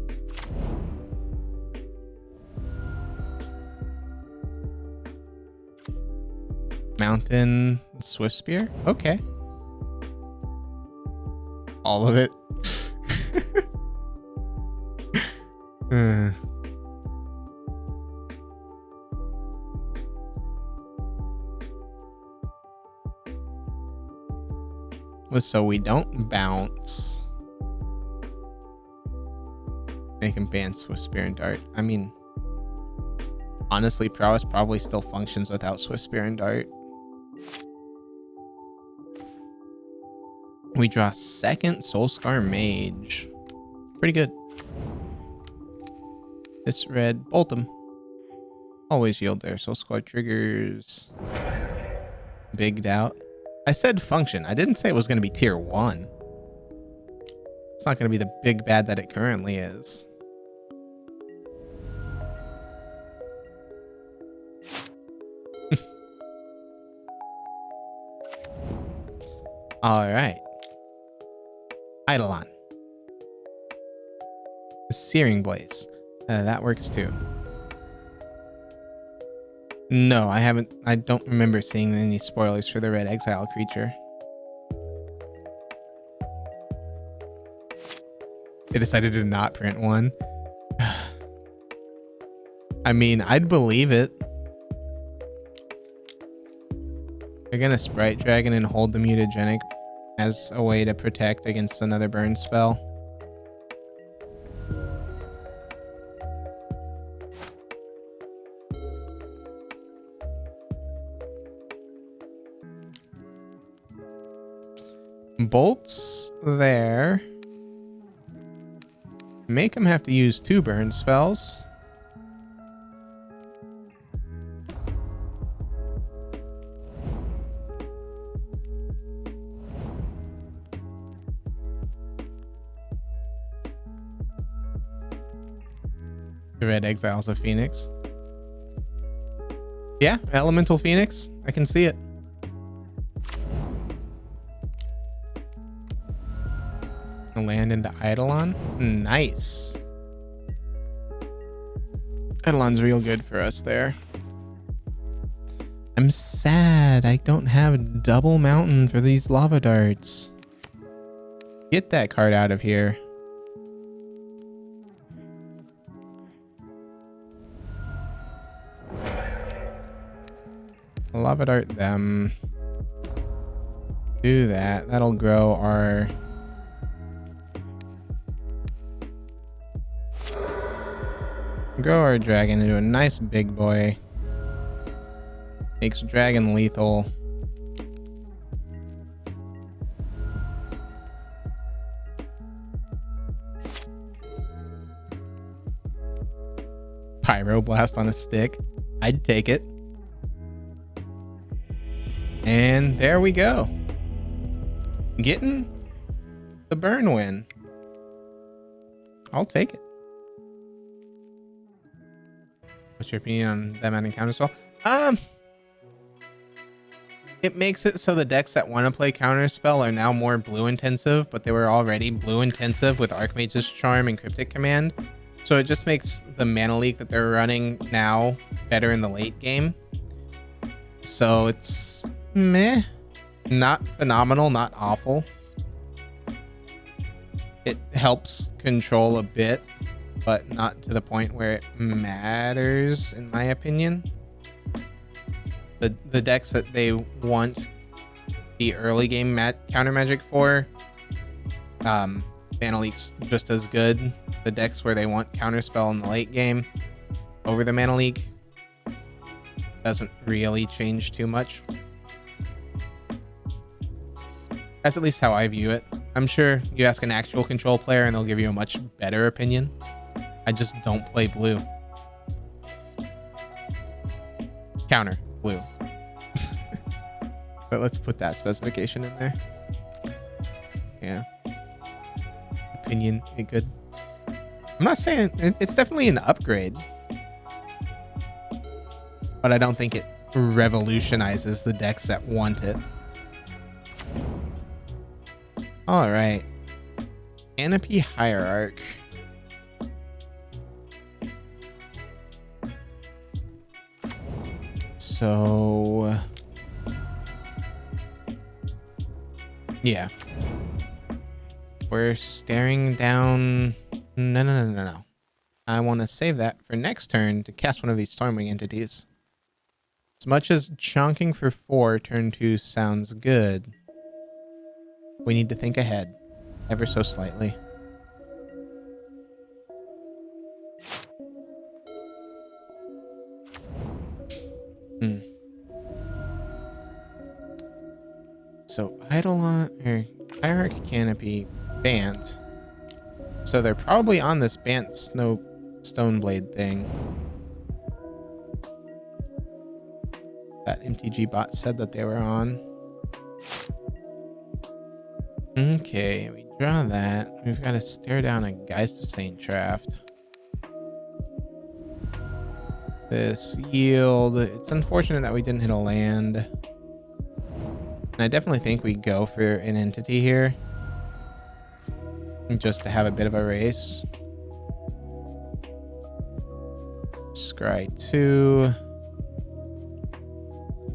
[SPEAKER 1] Mountain Swift Spear? Okay. All of it. So we don't bounce. Make him ban Swift Spear and Dart. I mean, honestly, Prowess probably still functions without Swift Spear and Dart. We draw second Soulscar Mage. Pretty good. This red, bolt them. Always yield their Soulscar triggers. Big doubt. I said function. I didn't say it was going to be tier 1. It's not going to be the big bad that it currently is. All right. Eidolon. Searing Blaze. That works too. No, I haven't. I don't remember seeing any spoilers for the red exile creature. They decided to not print one. I mean, I'd believe it. They're gonna Sprite Dragon and hold the Mutagenic as a way to protect against another burn spell. Bolts there. Make him have to use 2 burn spells. The red exiles a phoenix. Yeah, elemental phoenix. I can see it. Land into Eidolon. Nice. Eidolon's real good for us there. I'm sad I don't have double mountain for these lava darts. Get that card out of here. Lava dart them. Do that. That'll grow our... Grow our dragon into a nice big boy. Makes dragon lethal. Pyroblast on a stick. I'd take it. And there we go. Getting the burn win. I'll take it. What's your opinion on them adding counterspell? It makes it so the decks that want to play counterspell are now more blue intensive, but they were already blue intensive with Archmage's Charm and Cryptic Command. So it just makes the mana leak that they're running now better in the late game. So it's meh. Not phenomenal, not awful. It helps control a bit, but not to the point where it matters, in my opinion. The decks that they want the early game counter magic for, mana leak's just as good. The decks where they want counter spell in the late game over the mana leak doesn't really change too much. That's at least how I view it. I'm sure you ask an actual control player and they'll give you a much better opinion. I just don't play blue. Counter blue. But let's put that specification in there. Yeah. Opinion, good. I'm not saying it's definitely an upgrade, but I don't think it revolutionizes the decks that want it. All right. Canopy Hierarch. So, yeah. We're staring down... No. I want to save that for next turn to cast one of these Stormwing entities. As much as chonking for 4 turn 2 sounds good, we need to think ahead, ever so slightly. So Eidolon or Hierarch Canopy Bant. So they're probably on this Bant Stoneblade thing. That MTG bot said that they were on. Okay, we draw that. We've got to stare down a Geist of Saint Traft. This yield. It's unfortunate that we didn't hit a land. And I definitely think we go for an entity here. Just to have a bit of a race. Scry 2.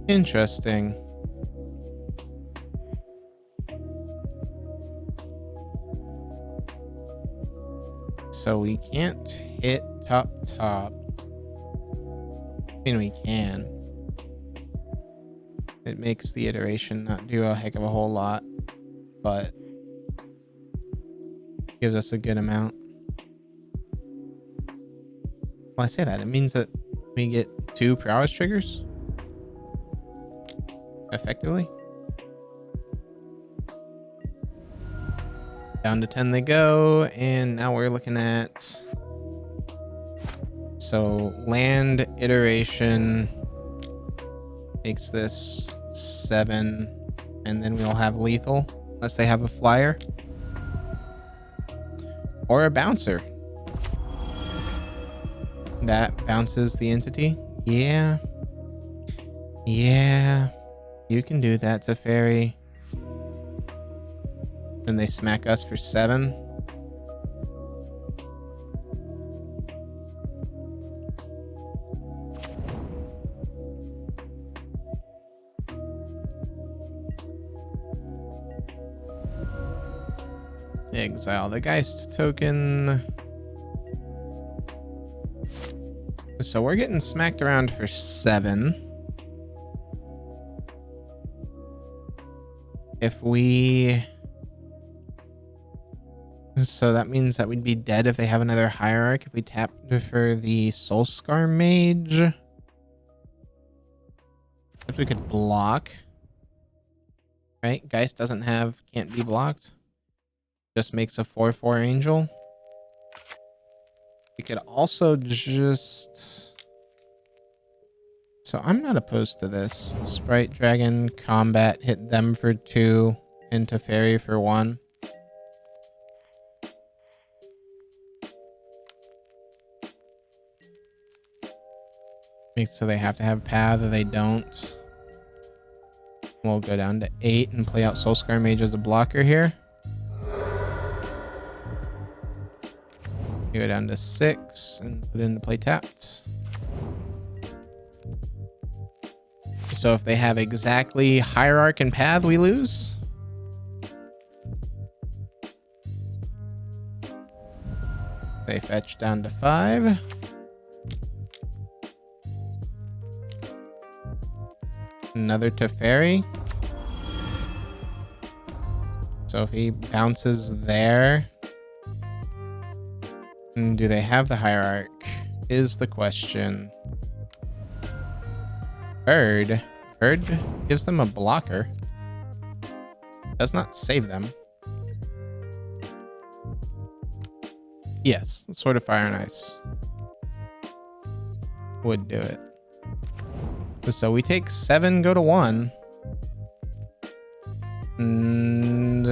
[SPEAKER 1] Interesting. So we can't hit top. I mean, we can. It makes the iteration not do a heck of a whole lot, but gives us a good amount. Well, I say that, it means that we get 2 prowess triggers effectively. Down to 10 they go, and now we're looking at... So land iteration makes this 7, and then we'll have lethal, unless they have a flyer. Or a bouncer. That bounces the entity. Yeah. Yeah. You can do that to fairy. Then they smack us for 7. Exile the Geist token. So we're getting smacked around for 7. If we... So that means that we'd be dead if they have another Hierarch. If we tap for the Soulscar Mage. If we could block. Right? Geist can't be blocked. Just makes a 4/4 angel. We could also just... So I'm not opposed to this. Sprite Dragon, combat, hit them for 2, into fairy for 1. Makes so they have to have path or they don't. We'll go down to 8 and play out Soulscar Mage as a blocker here. Go down to 6 and put it into play tapped. So if they have exactly Hierarch and Path, we lose. They fetch down to 5. Another Teferi. So if he bounces there... Do they have the Hierarch? Is the question. Bird. Bird gives them a blocker. Does not save them. Yes, Sword of Fire and Ice would do it. So we take 7, go to 1. And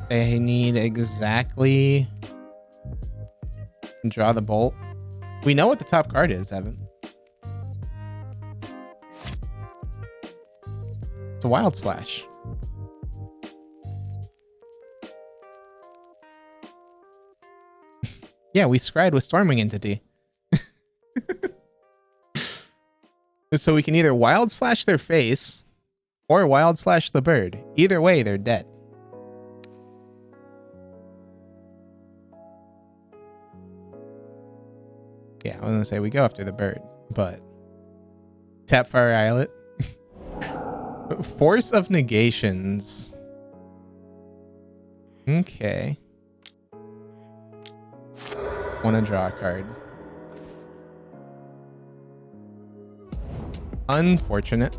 [SPEAKER 1] they need exactly... Draw the bolt. We know what the top card is, Evan. It's a Wild Slash. Yeah, we scryed with Stormwing Entity. So we can either Wild Slash their face or Wild Slash the bird. Either way, they're dead. Yeah, I was gonna say we go after the bird, but tap Fire Islet. Force of Negations. Okay. Wanna draw a card. Unfortunate.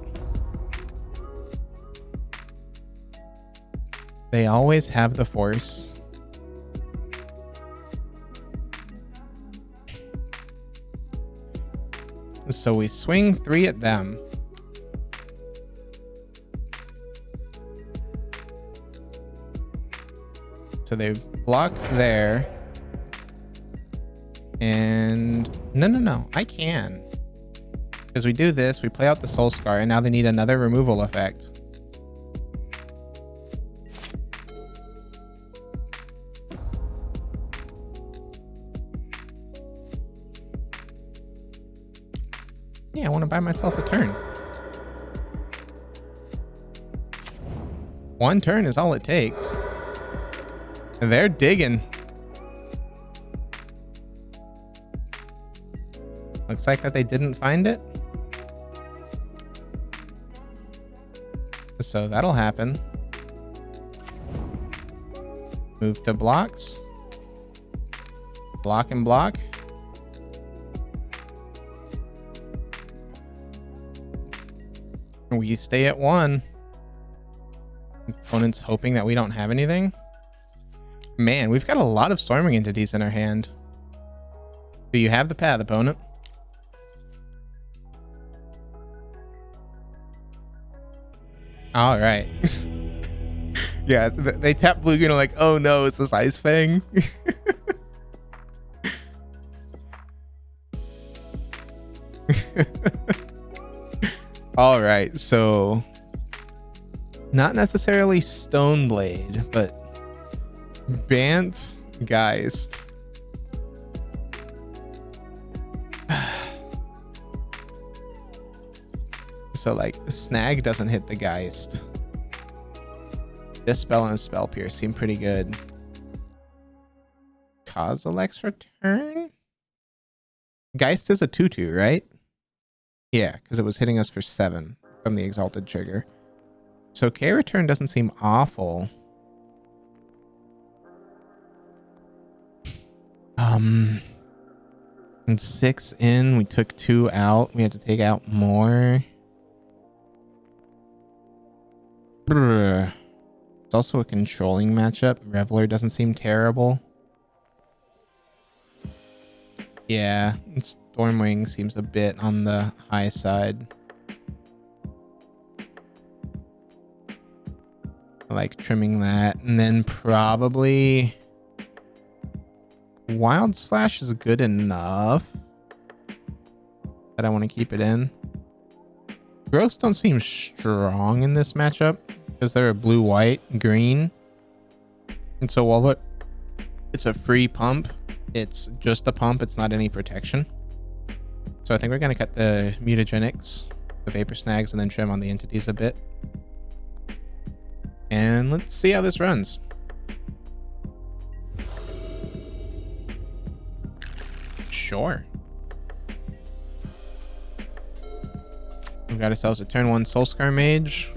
[SPEAKER 1] They always have the force. So we swing 3 at them. So they block there. And no, I can. Because we do this, we play out the Soulscar, and now they need another removal effect. Yeah, I want to buy myself a turn. 1 turn is all it takes. And they're digging. Looks like that they didn't find it. So that'll happen. Move to blocks. Block and block. We stay at 1. Opponent's hoping that we don't have anything. Man, we've got a lot of storming entities in our hand. Do you have the path, opponent? All right. Yeah, they tap blue green. Like, oh no, it's this Ice Fang. All right, so not necessarily Stoneblade, but Bant Geist. So like Snag doesn't hit the Geist. Dispel and Spell Pierce seem pretty good. Kozilek's Return? Geist is a 2/2, right? Yeah, because it was hitting us for 7 from the Exalted trigger. So K Return doesn't seem awful. And 6 in, we took 2 out. We had to take out more. Brr. It's also a controlling matchup. Reveler doesn't seem terrible. Yeah, Stormwing seems a bit on the high side. I like trimming that. And then probably Wild Slash is good enough that I want to keep it in. Growths don't seem strong in this matchup because they're a blue, white, green. And so while it's a free pump, it's just a pump. It's not any protection. So I think we're going to cut the mutagenics, the vapor snags, and then trim on the entities a bit. And let's see how this runs. Sure. We've got ourselves a turn 1 Soulscar Mage.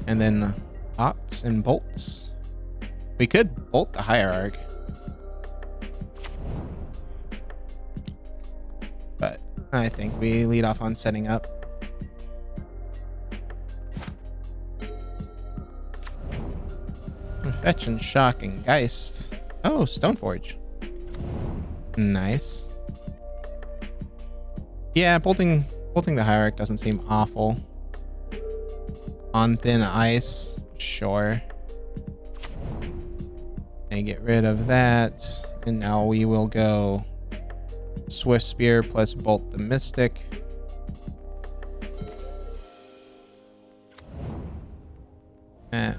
[SPEAKER 1] And then Pots and Bolts. We could bolt the Hierarch. But I think we lead off on setting up. Fetch and Shock and Geist. Oh, Stoneforge. Nice. Yeah, bolting the Hierarch doesn't seem awful. On thin ice, sure. And get rid of that. And now we will go Swift Spear plus Bolt the Mystic.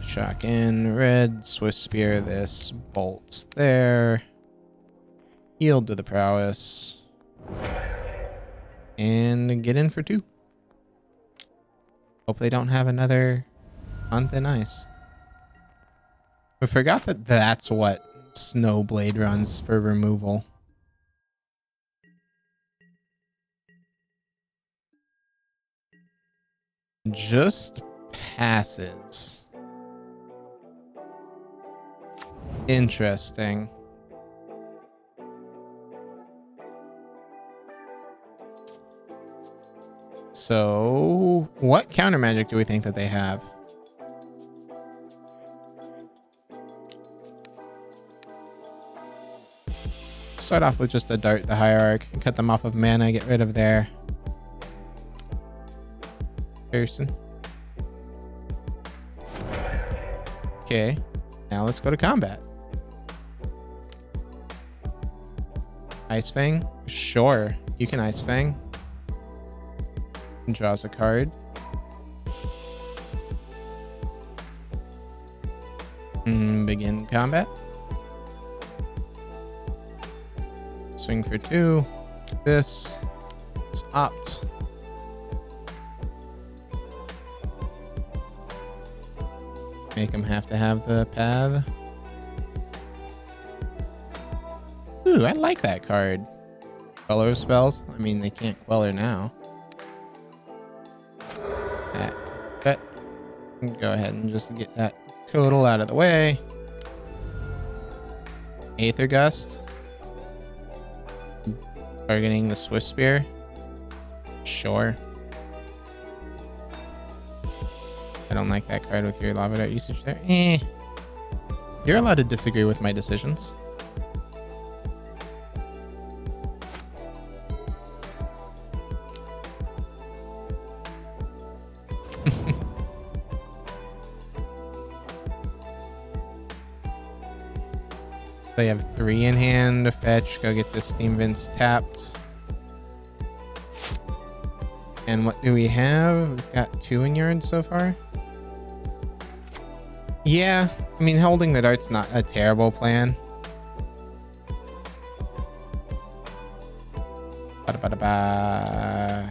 [SPEAKER 1] Shock in, red, Swift Spear this, bolts there. Yield to the Prowess. And get in for 2. Hope they don't have another on thin ice. I forgot that that's what Snowblade runs for removal. Just passes. Interesting. So, what counter magic do we think that they have? Start off with just a Dart the Hierarch and cut them off of mana, get rid of their person. Okay, now let's go to combat. Ice Fang? Sure, you can Ice Fang. And draws a card. Begin combat. Swing for 2. This is opt. Make him have to have the path. Ooh, I like that card. Queller spells. I mean, they can't Queller now. But go ahead and just get that Codal out of the way. Aether Gust. Targeting the Swift Spear. Sure. I don't like that card with your Lava Dart usage there. You're allowed to disagree with my decisions. They have 3 in hand to fetch. Go get this Steam Vents tapped. And what do we have? We've got 2 in yard so far. Yeah, I mean, holding the dart's not a terrible plan. Ba-da-ba-da-ba.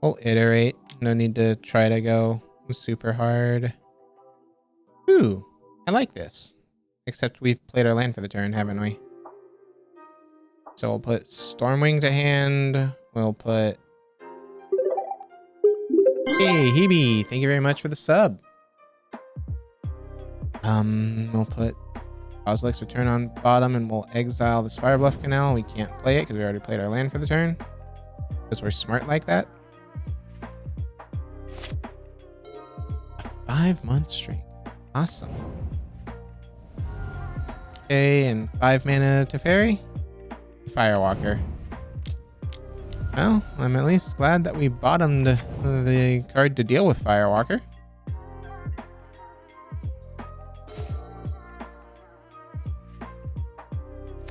[SPEAKER 1] We'll iterate. No need to try to go super hard. Ooh, I like this. Except we've played our land for the turn, haven't we? So we'll put Stormwing to hand. We'll put... Hey, Hebe, thank you very much for the sub. We'll put Kozilek's Return on bottom, and we'll exile the Spire Bluff Canal. We can't play it because we already played our land for the turn. Because we're smart like that. A 5-month streak. Awesome. Okay, and 5 mana to Fairy. Firewalker. Well, I'm at least glad that we bottomed the card to deal with Firewalker.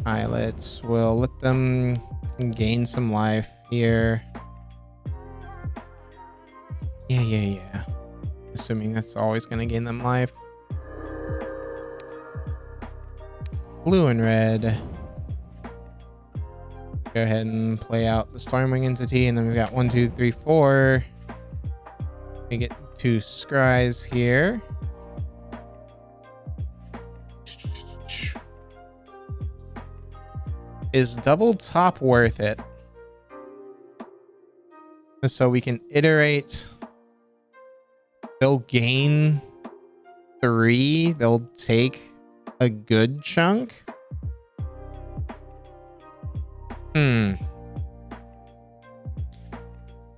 [SPEAKER 1] Pilots, we'll let them gain some life here. Yeah. Assuming that's always going to gain them life. Blue and red. Go ahead and play out the Stormwing entity, and then we've got 1, 2, 3, 4. We get 2 scries here. Is double top worth it? So we can iterate. They'll gain 3. They'll take a good chunk.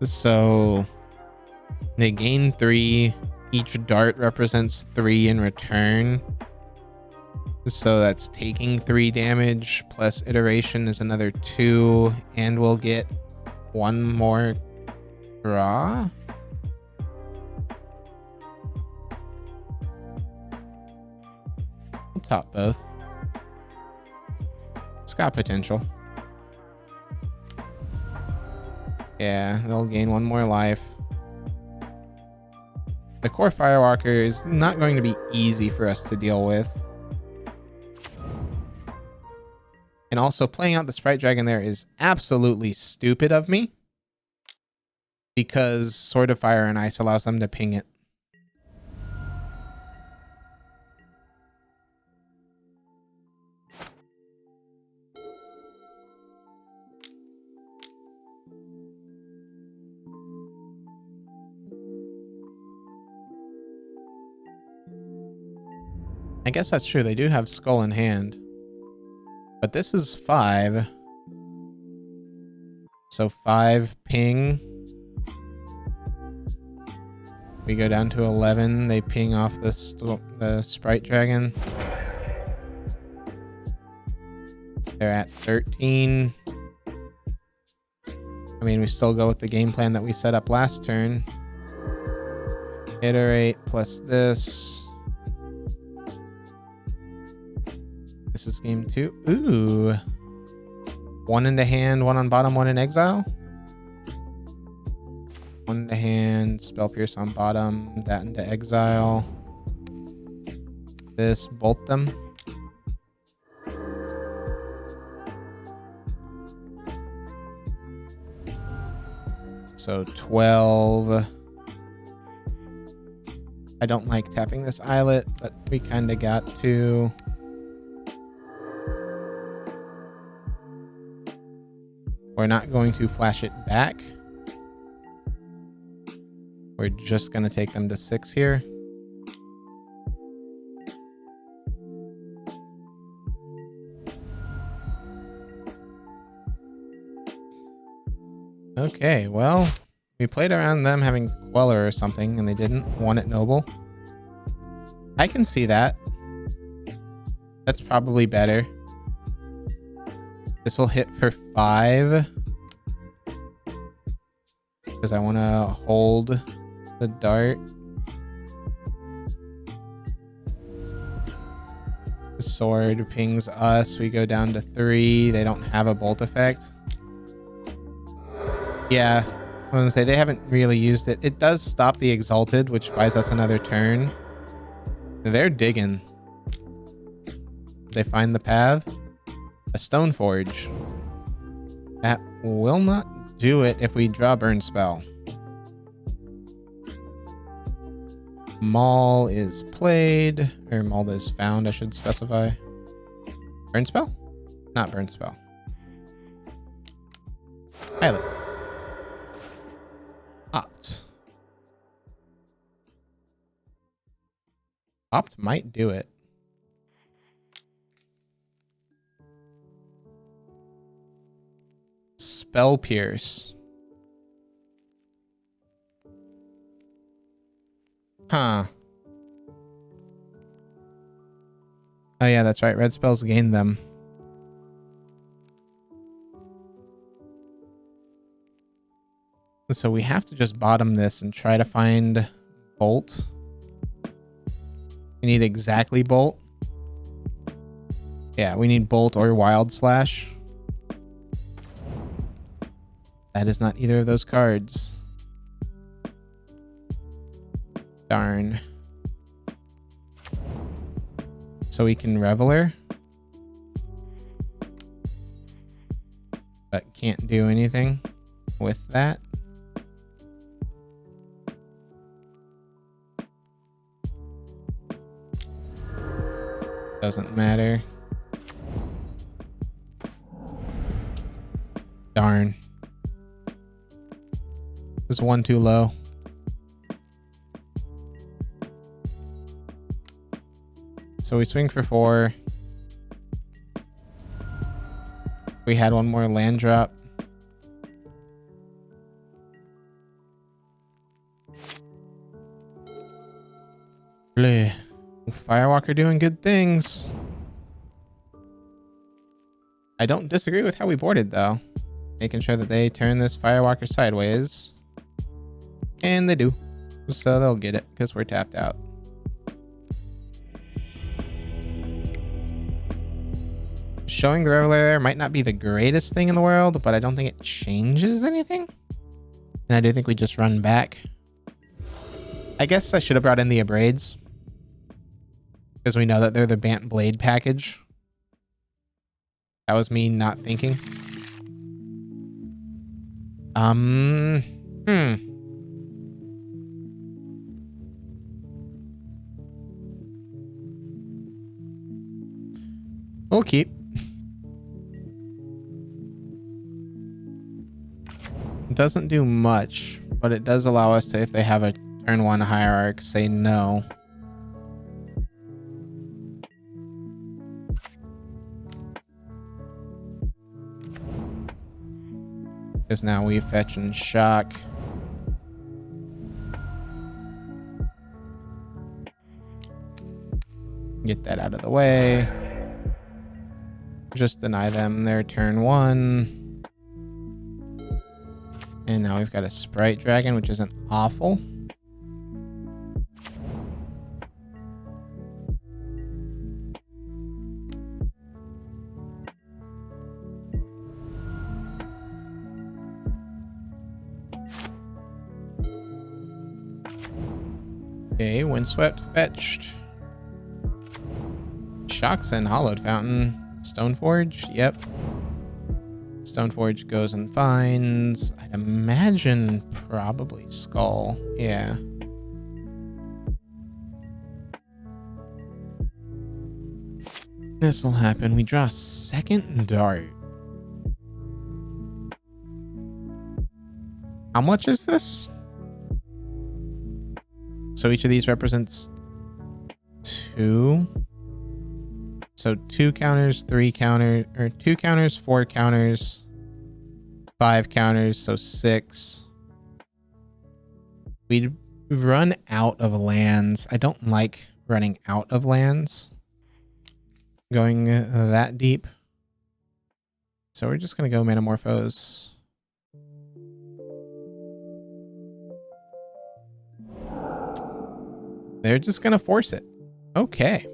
[SPEAKER 1] So they gain 3. Each dart represents 3 in return. So that's taking 3 damage plus iteration is another 2, and we'll get 1 more draw. We'll top both. It's got potential. Yeah, they'll gain 1 more life. The core Firewalker is not going to be easy for us to deal with. And also, playing out the Sprite Dragon there is absolutely stupid of me. Because Sword of Fire and Ice allows them to ping it. I guess that's true. They do have Skull in hand. But this is 5. So 5 ping. We go down to 11. They ping off the Sprite Dragon. They're at 13. I mean, we still go with the game plan that we set up last turn. Iterate plus this. This is game 2. Ooh. 1 into hand, 1 on bottom, 1 in exile. 1 into hand, Spell Pierce on bottom, that into exile. This, bolt them. So 12. I don't like tapping this Islet, but we kind of got to. We're not going to flash it back. We're just going to take them to 6 here. Okay, well, We played around them having Queller or something, and they didn't want it noble. I can see that. That's probably better. This will hit for 5. Because I want to hold the dart. The sword pings us. We go down to 3. They don't have a bolt effect. Yeah, I was going to say they haven't really used it. It does stop the Exalted, which buys us another turn. They're digging. They find the path. A Stone Forge. That will not do it if we draw Burn Spell. Maul is played. Or Maul is found, I should specify. Burn Spell? Not Burn Spell. Pilot. Opt. Opt might do it. Spell Pierce. Huh. Oh yeah, that's right. Red spells gain them. So we have to just bottom this and try to find Bolt. We need exactly Bolt. Yeah, we need Bolt or Wild Slash. That is not either of those cards. Darn. So we can Reveler. But can't do anything with that. Doesn't matter. Darn. Is 1 too low? So we swing for 4. We had one more land drop. Bleh. Firewalker doing good things. I don't disagree with how we boarded though. Making sure that they turn this Firewalker sideways. And they do. So they'll get it because we're tapped out. Showing the Reveler there might not be the greatest thing in the world, but I don't think it changes anything. And I do think we just run back. I guess I should have brought in the Abrades. Because we know that they're the Bant Blade package. That was me not thinking. We'll keep. It doesn't do much, but it does allow us to, if they have a turn 1 hierarch, say no. Because now we fetch and shock. Get that out of the way. Just deny them their turn 1. And now we've got a Sprite Dragon, which isn't awful. Okay, Windswept fetched. Shocks and Hollowed Fountain. Stoneforge, yep. Stoneforge goes and finds, I'd imagine probably Skull, yeah. This'll happen. We draw a second dart. How much is this? So each of these represents 2. So 2 counters, 3 counters, or 2 counters, 4 counters, 5 counters, so 6. We'd run out of lands. I don't like running out of lands. Going that deep. So we're just going to go Metamorphose. They're just going to force it. Okay.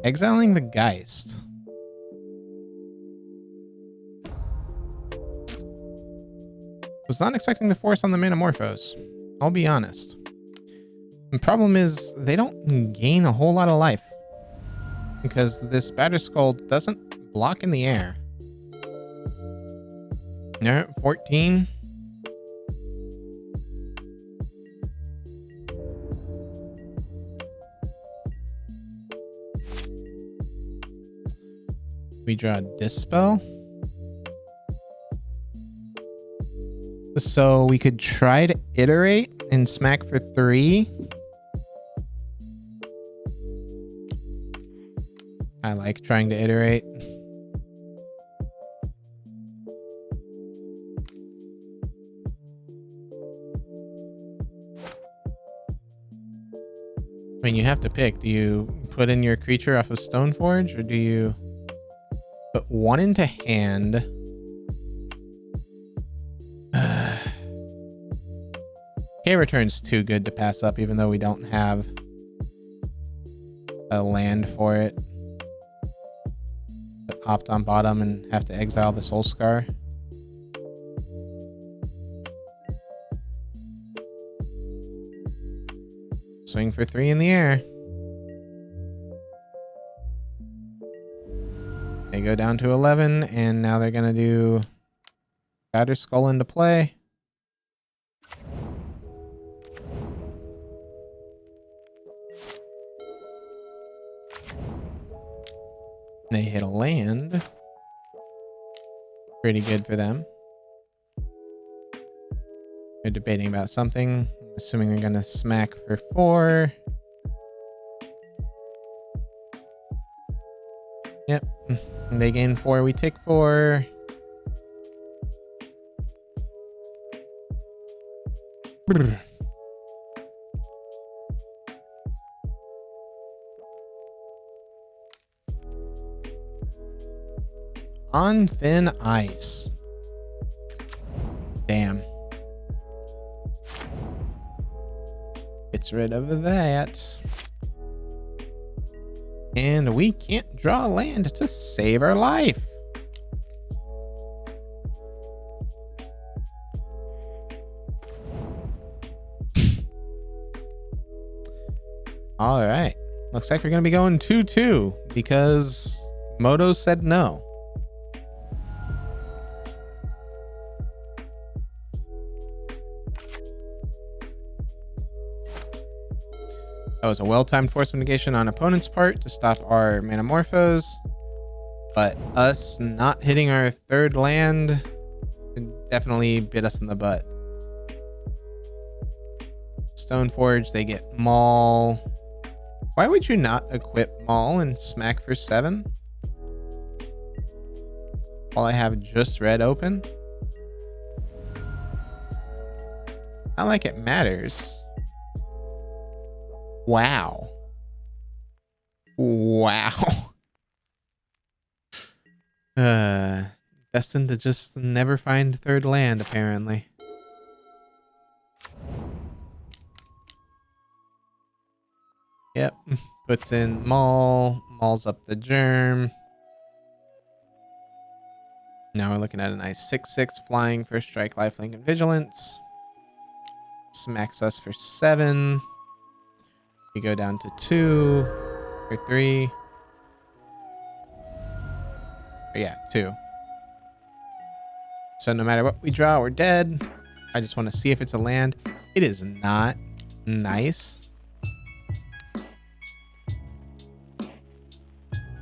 [SPEAKER 1] Exiling the Geist. Was not expecting the force on the Metamorphose. I'll be honest. The problem is they don't gain a whole lot of life. Because this Batterskull doesn't block in the air. No, 14. We draw Dispel. So we could try to iterate and smack for 3. I like trying to iterate. I mean, you have to pick. Do you put in your creature off of Stoneforge, or do you put 1 into hand? K-Return's too good to pass up, even though we don't have a land for it. But opt on bottom and have to exile the Soul Scar. Swing for 3 in the air. They go down to 11, and now they're going to do Batterskull into play. They hit a land. Pretty good for them. They're debating about something. I'm assuming they're going to smack for 4. Yep. They gain 4. We take 4. Brr. On thin ice. Damn. Gets rid of that. And we can't draw land to save our life. All right. Looks like we're going to be going 2-2 because Moto said no. That was a well-timed force of negation on opponent's part to stop our Metamorphose, but us not hitting our 3rd land definitely bit us in the butt. Stoneforge, they get Maul. Why would you not equip Maul and smack for 7? While I have just red open? Not like it matters. Wow. Wow. Destined to just never find 3rd land, apparently. Yep. Puts in Maul. Mauls up the Germ. Now we're looking at a nice 6/6 flying for strike, lifelink, and vigilance. Smacks us for 7. We go down to 2 or 3. Oh, yeah, 2. So no matter what we draw, we're dead. I just want to see if it's a land. It is not. Nice.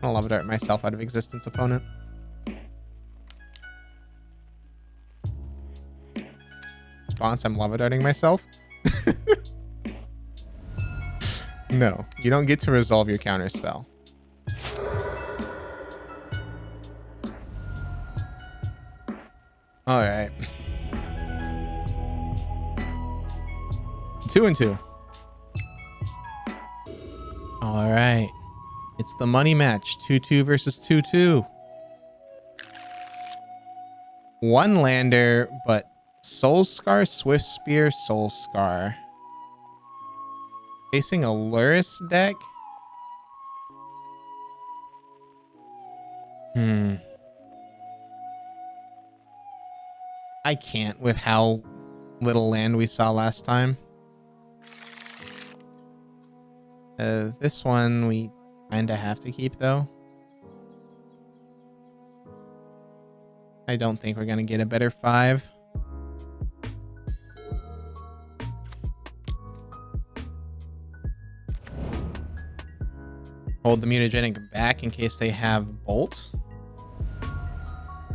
[SPEAKER 1] I'll Lava Dart myself out of existence, opponent. Response, I'm Lava Darting myself. No, you don't get to resolve your counter spell. All right. 2 and 2. All right. It's the money match. 2-2 versus 2-2. One lander, but Soul Scar, Swift Spear, Soul Scar. Facing a Luris deck. I can't with how little land we saw last time. This one we kind of have to keep though. I don't think we're going to get a better 5. Hold the mutagenic back in case they have bolt.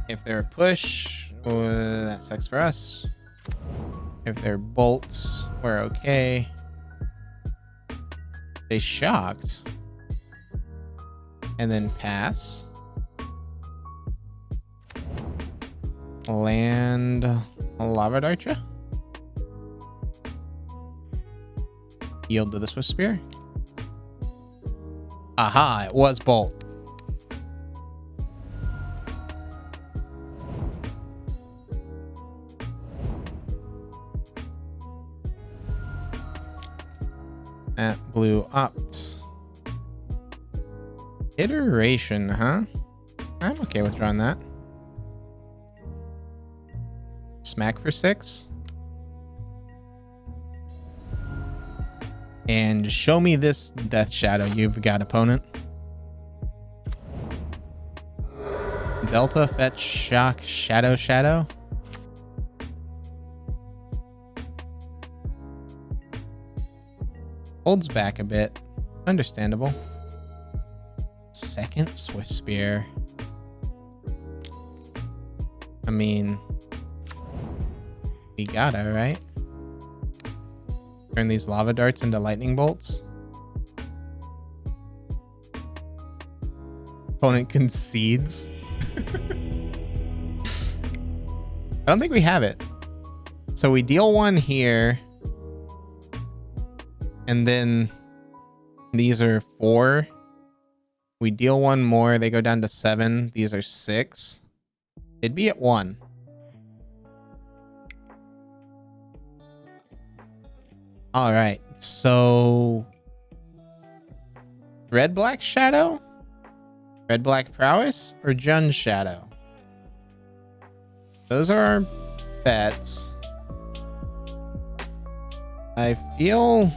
[SPEAKER 1] If they're a push, that sucks for us. If they're bolts, we're okay. They shocked. And then pass. Land a Lava Darcha. Yield to the Swift Spear. Aha, it was bolt. That blew up. Iteration, huh? I'm okay with drawing that. Smack for 6. And show me this Death Shadow you've got, opponent. Delta, fetch, shock, shadow. Holds back a bit. Understandable. Second Swift Spear. I mean, we gotta, right? Turn these lava darts into lightning bolts. Opponent concedes. I don't think we have it. So we deal 1 here. And then these are 4. We deal 1 more. They go down to 7. These are 6. It'd be at 1. All right. So red black shadow, red black prowess, or Jun's shadow. Those are our bets. I feel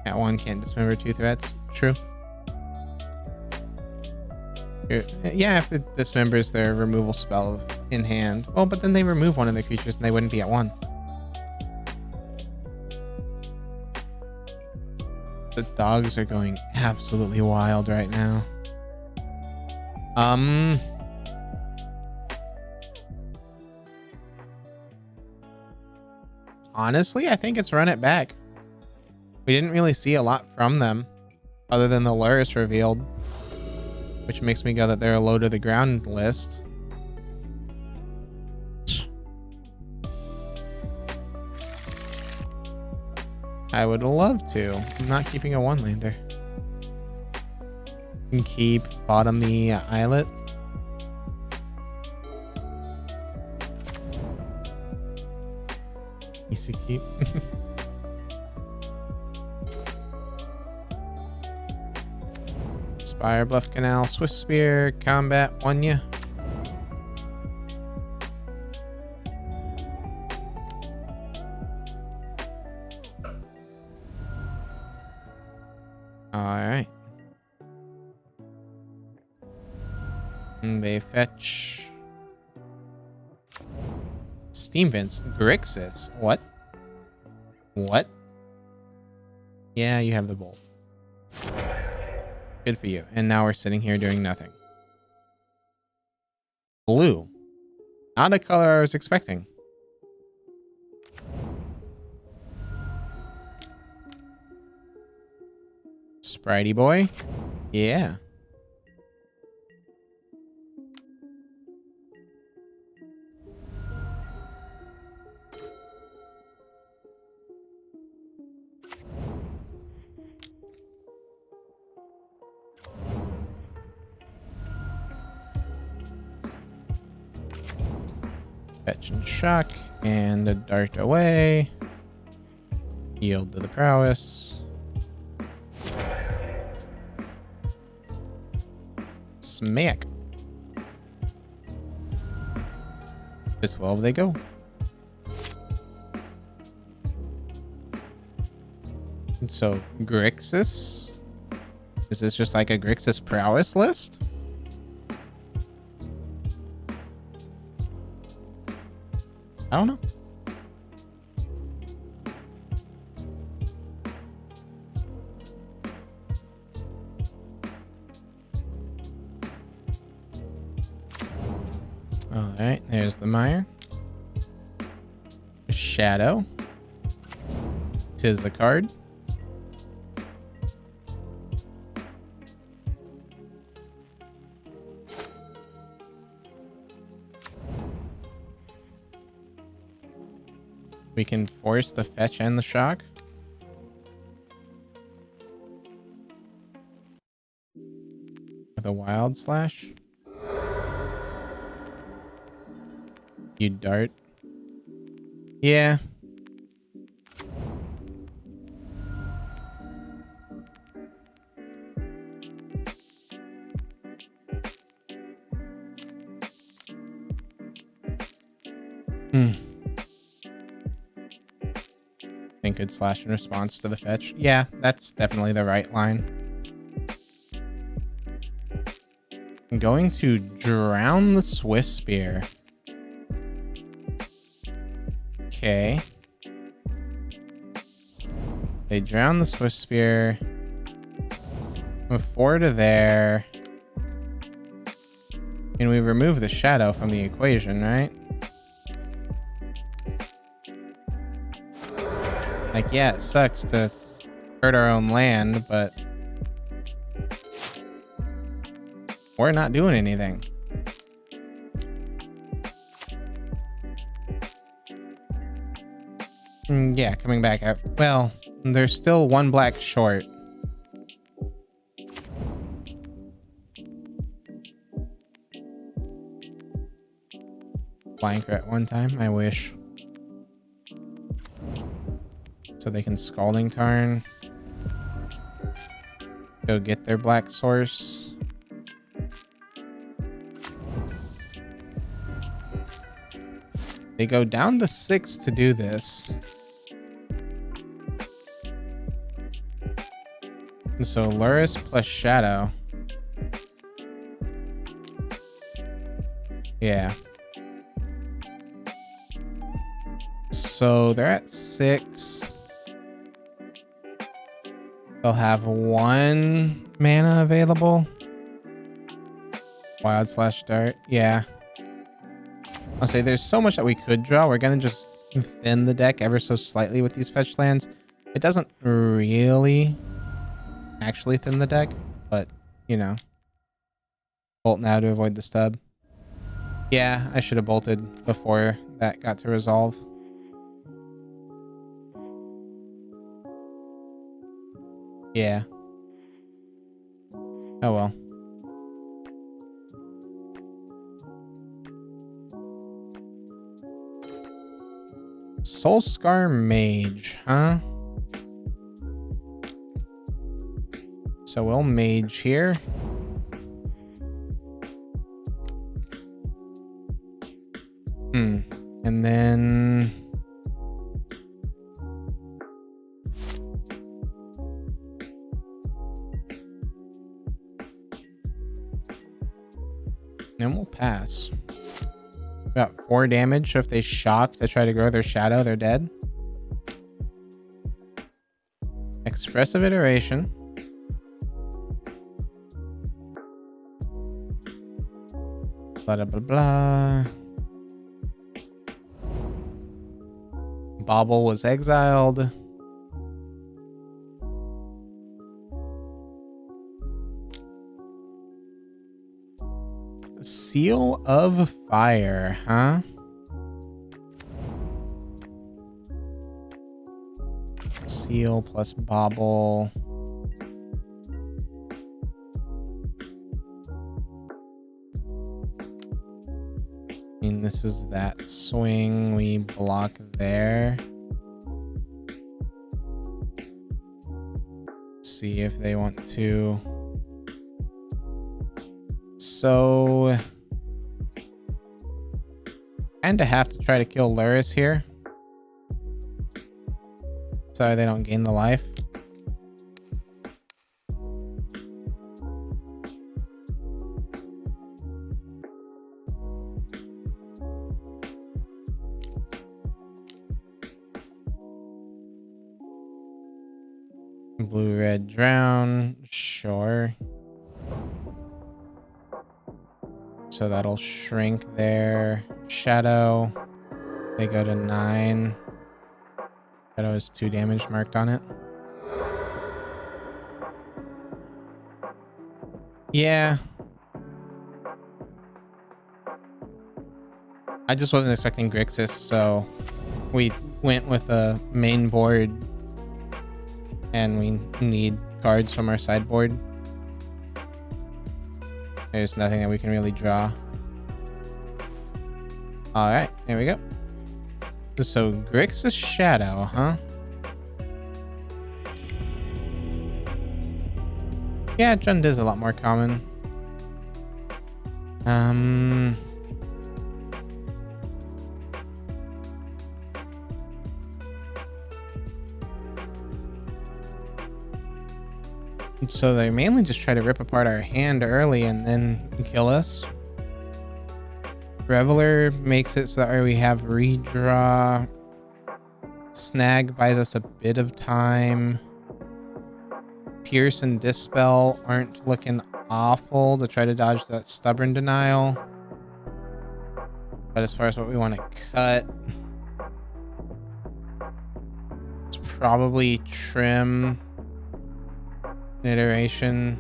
[SPEAKER 1] that one can't dismember 2 threats. True. Yeah, if it dismembers their removal spell in hand. Well, but then they remove one of their creatures and they wouldn't be at 1. The dogs are going absolutely wild right now. Honestly, I think it's run it back. We didn't really see a lot from them other than the Luris revealed, which makes me go that they're a low to the ground list. I would love to. I'm not keeping a 1-lander. Can keep bottom the islet. Easy keep. Spire, Bluff Canal, Swift Spear, Combat, 1 ya. Alright. And they fetch Steam Vents. Grixis. What? What? Yeah, you have the bolt. Good for you. And now we're sitting here doing nothing. Blue. Not a color I was expecting. Spritey boy. Yeah. Fetch and shock, and a dart away. Yield to the prowess. Smack. To 12 they go. And so Grixis? Is this just like a Grixis prowess list? I don't know. All right, there's the mire. Shadow. Tis a card. We can force the fetch and the shock. With a wild slash. You dart. Yeah. Think good slash in response to the fetch. Yeah, that's definitely the right line. I'm going to drown the Swift Spear. Okay. They drown the Swift Spear. Move 4 to there. And we remove the shadow from the equation, right? Like, yeah, it sucks to hurt our own land, but we're not doing anything. Yeah, coming back out. Well, there's still one black short. Blanker at one time, I wish. So they can Scalding Tarn. Go get their black source. They go down to 6 to do this. And so Luris plus Shadow. Yeah. So they're at 6. They'll have 1 mana available. Wild slash dart. Yeah. I'll say there's so much that we could draw. We're going to just thin the deck ever so slightly with these fetch lands. It doesn't really actually thin the deck, but, you know. Bolt now to avoid the stub. Yeah, I should have bolted before that got to resolve. Yeah. Oh well. Soulscar Mage, huh? So we'll Mage here. And then... then we'll pass. Got 4 damage, so if they shock to try to grow their shadow, they're dead. Expressive Iteration. Blah, blah, blah, blah. Bauble was exiled. Seal of Fire, huh? Seal plus Bauble. I mean, this is that swing. We block there. See if they want to. So, kinda have to try to kill Luris here. So they don't gain the life. Blue, red, drown. Sure. So that'll shrink their shadow. They go to 9. Shadow has 2 damage marked on it. Yeah. I just wasn't expecting Grixis, so we went with a main board. And we need cards from our sideboard. There's nothing that we can really draw. Alright, here we go. So Grixis Shadow, huh? Yeah, Jund is a lot more common. So they mainly just try to rip apart our hand early and then kill us. Reveler makes it so that we have redraw. Snag buys us a bit of time. Pierce and Dispel aren't looking awful to try to dodge that stubborn denial. But as far as what we want to cut, it's probably Trim, Iteration,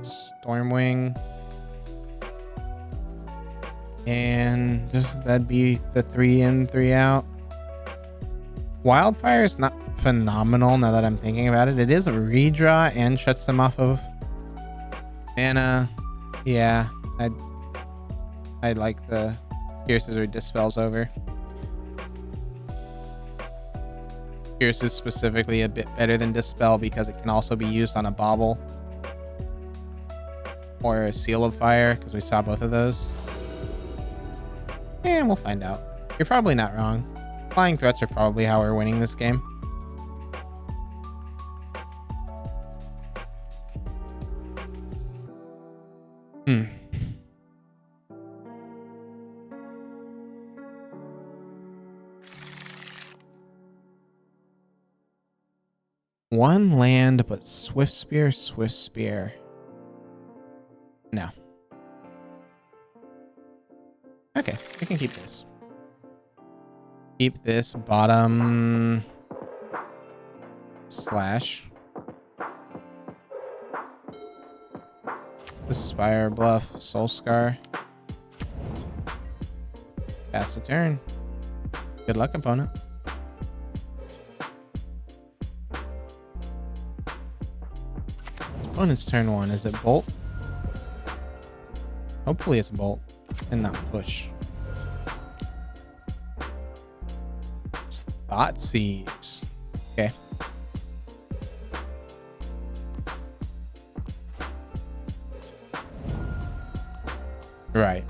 [SPEAKER 1] Stormwing, and just that'd be the 3 in, 3 out. Wildfire is not phenomenal now that I'm thinking about it. It is a redraw and shuts them off of mana. Yeah, I'd like the Pierces or Dispels over. Pierce is specifically a bit better than Dispel because it can also be used on a Bauble or a Seal of Fire, because we saw both of those. And we'll find out. You're probably not wrong. Flying threats are probably how we're winning this game. One land, but Swift Spear, Swift Spear. No. Okay, we can keep this. Keep this bottom slash. Spire, Bluff, Soul Scar. Pass the turn. Good luck, opponent. Opponent's turn 1. Is it Bolt? Hopefully it's Bolt and not Push. It's Thoughtseize. Okay. Right.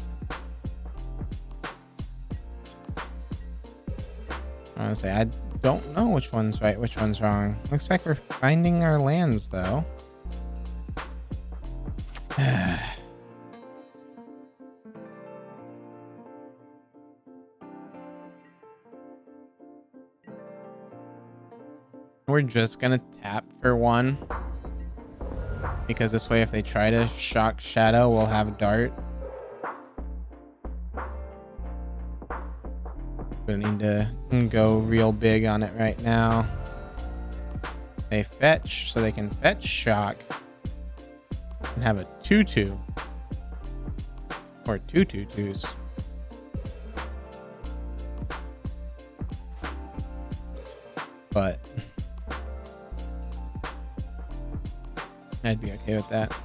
[SPEAKER 1] I want to say, I don't know which one's right, which one's wrong. Looks like we're finding our lands, though. We're just gonna tap for 1. Because this way, if they try to shock Shadow, we'll have Dart. We don't need to go real big on it right now. They fetch, so they can fetch Shock. And have a 2/2. Or 2 2/2s. But I'd be okay with that.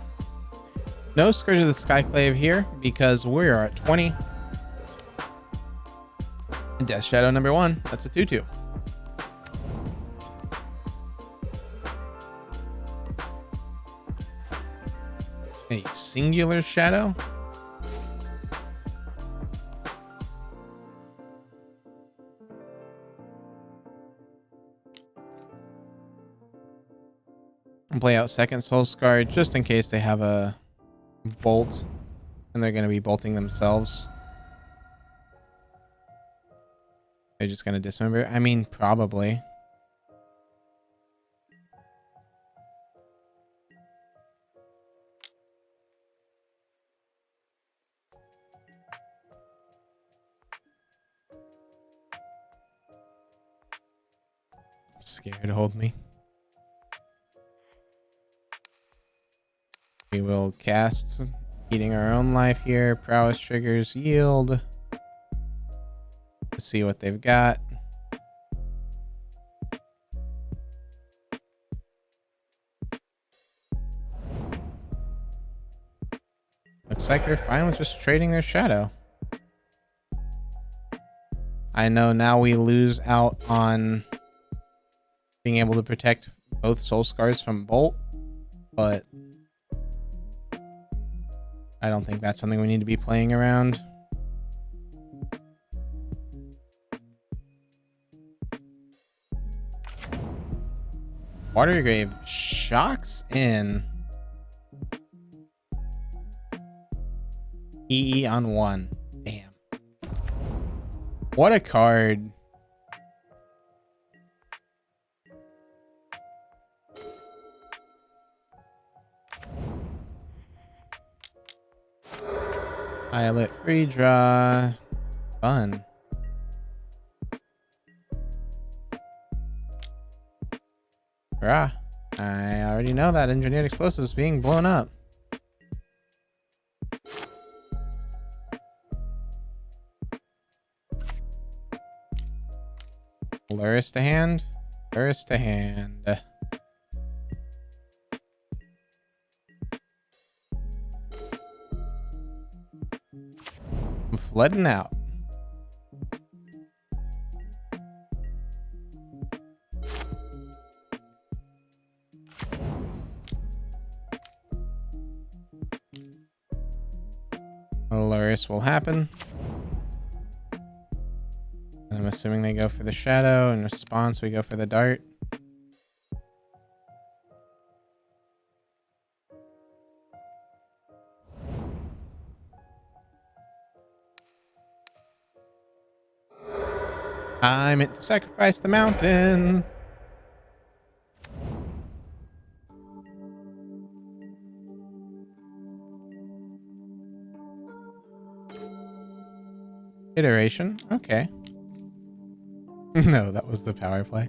[SPEAKER 1] No Scourge of the Skyclave here because we're at 20. Death Shadow number 1. That's a 2/2. A singular shadow. And play out second Soul Scar just in case they have a bolt and they're going to be bolting themselves. They're just going to dismember. I mean, probably. I'm scared to hold me. We will cast Eating Our Own Life here. Prowess triggers yield. Let's see what they've got. Looks like they're fine with just trading their shadow. I know now we lose out on being able to protect both Soul Scars from Bolt, but I don't think that's something we need to be playing around. Watergrave shocks in. EE on 1. Damn. What a card. Pilot redraw. Fun. Rah. I already know that engineered explosive is being blown up. Luris to hand. Luris to hand. I'm flooding out. Luris will happen. I'm assuming they go for the shadow. In response, we go for the dart. I meant to sacrifice the mountain. Iteration. Okay. No, that was the power play.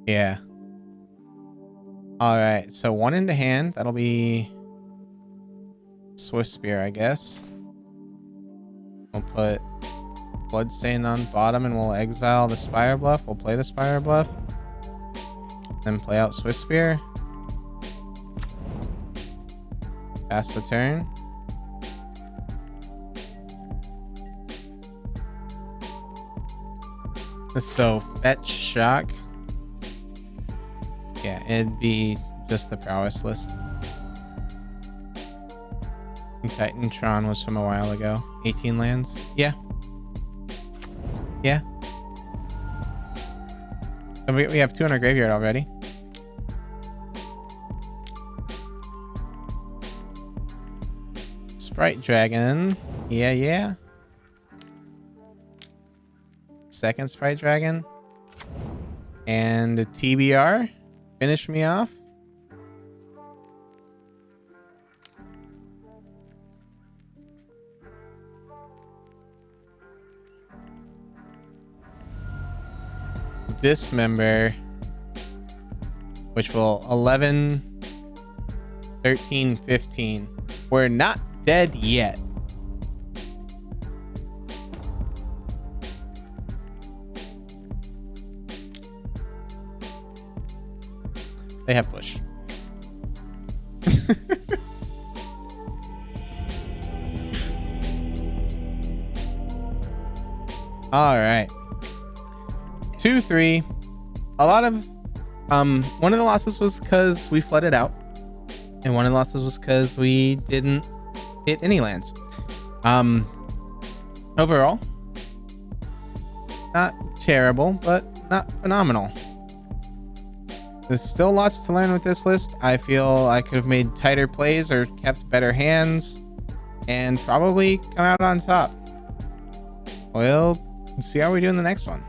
[SPEAKER 1] Yeah. All right. So 1 into hand. That'll be Swift Spear, I guess. We'll put Bloodstain on bottom and we'll exile the Spire Bluff. We'll play the Spire Bluff. Then play out Swift Spear. Pass the turn. So fetch shock. Yeah, it'd be just the prowess list. And Titantron was from a while ago. 18 lands. Yeah. Yeah. So we have 2 in our graveyard already. Sprite Dragon. Yeah, yeah. Second Sprite Dragon. And a TBR. Finish me off. Dismember. Which will 11, 13, 15. We're not dead yet. They have push. All right. 2-3. A lot of one of the losses was because we flooded out, and one of the losses was because we didn't hit any lands. Overall, not terrible, but not phenomenal. There's still lots to learn with this list. I feel I could have made tighter plays or kept better hands and probably come out on top. We'll see how we do in the next one.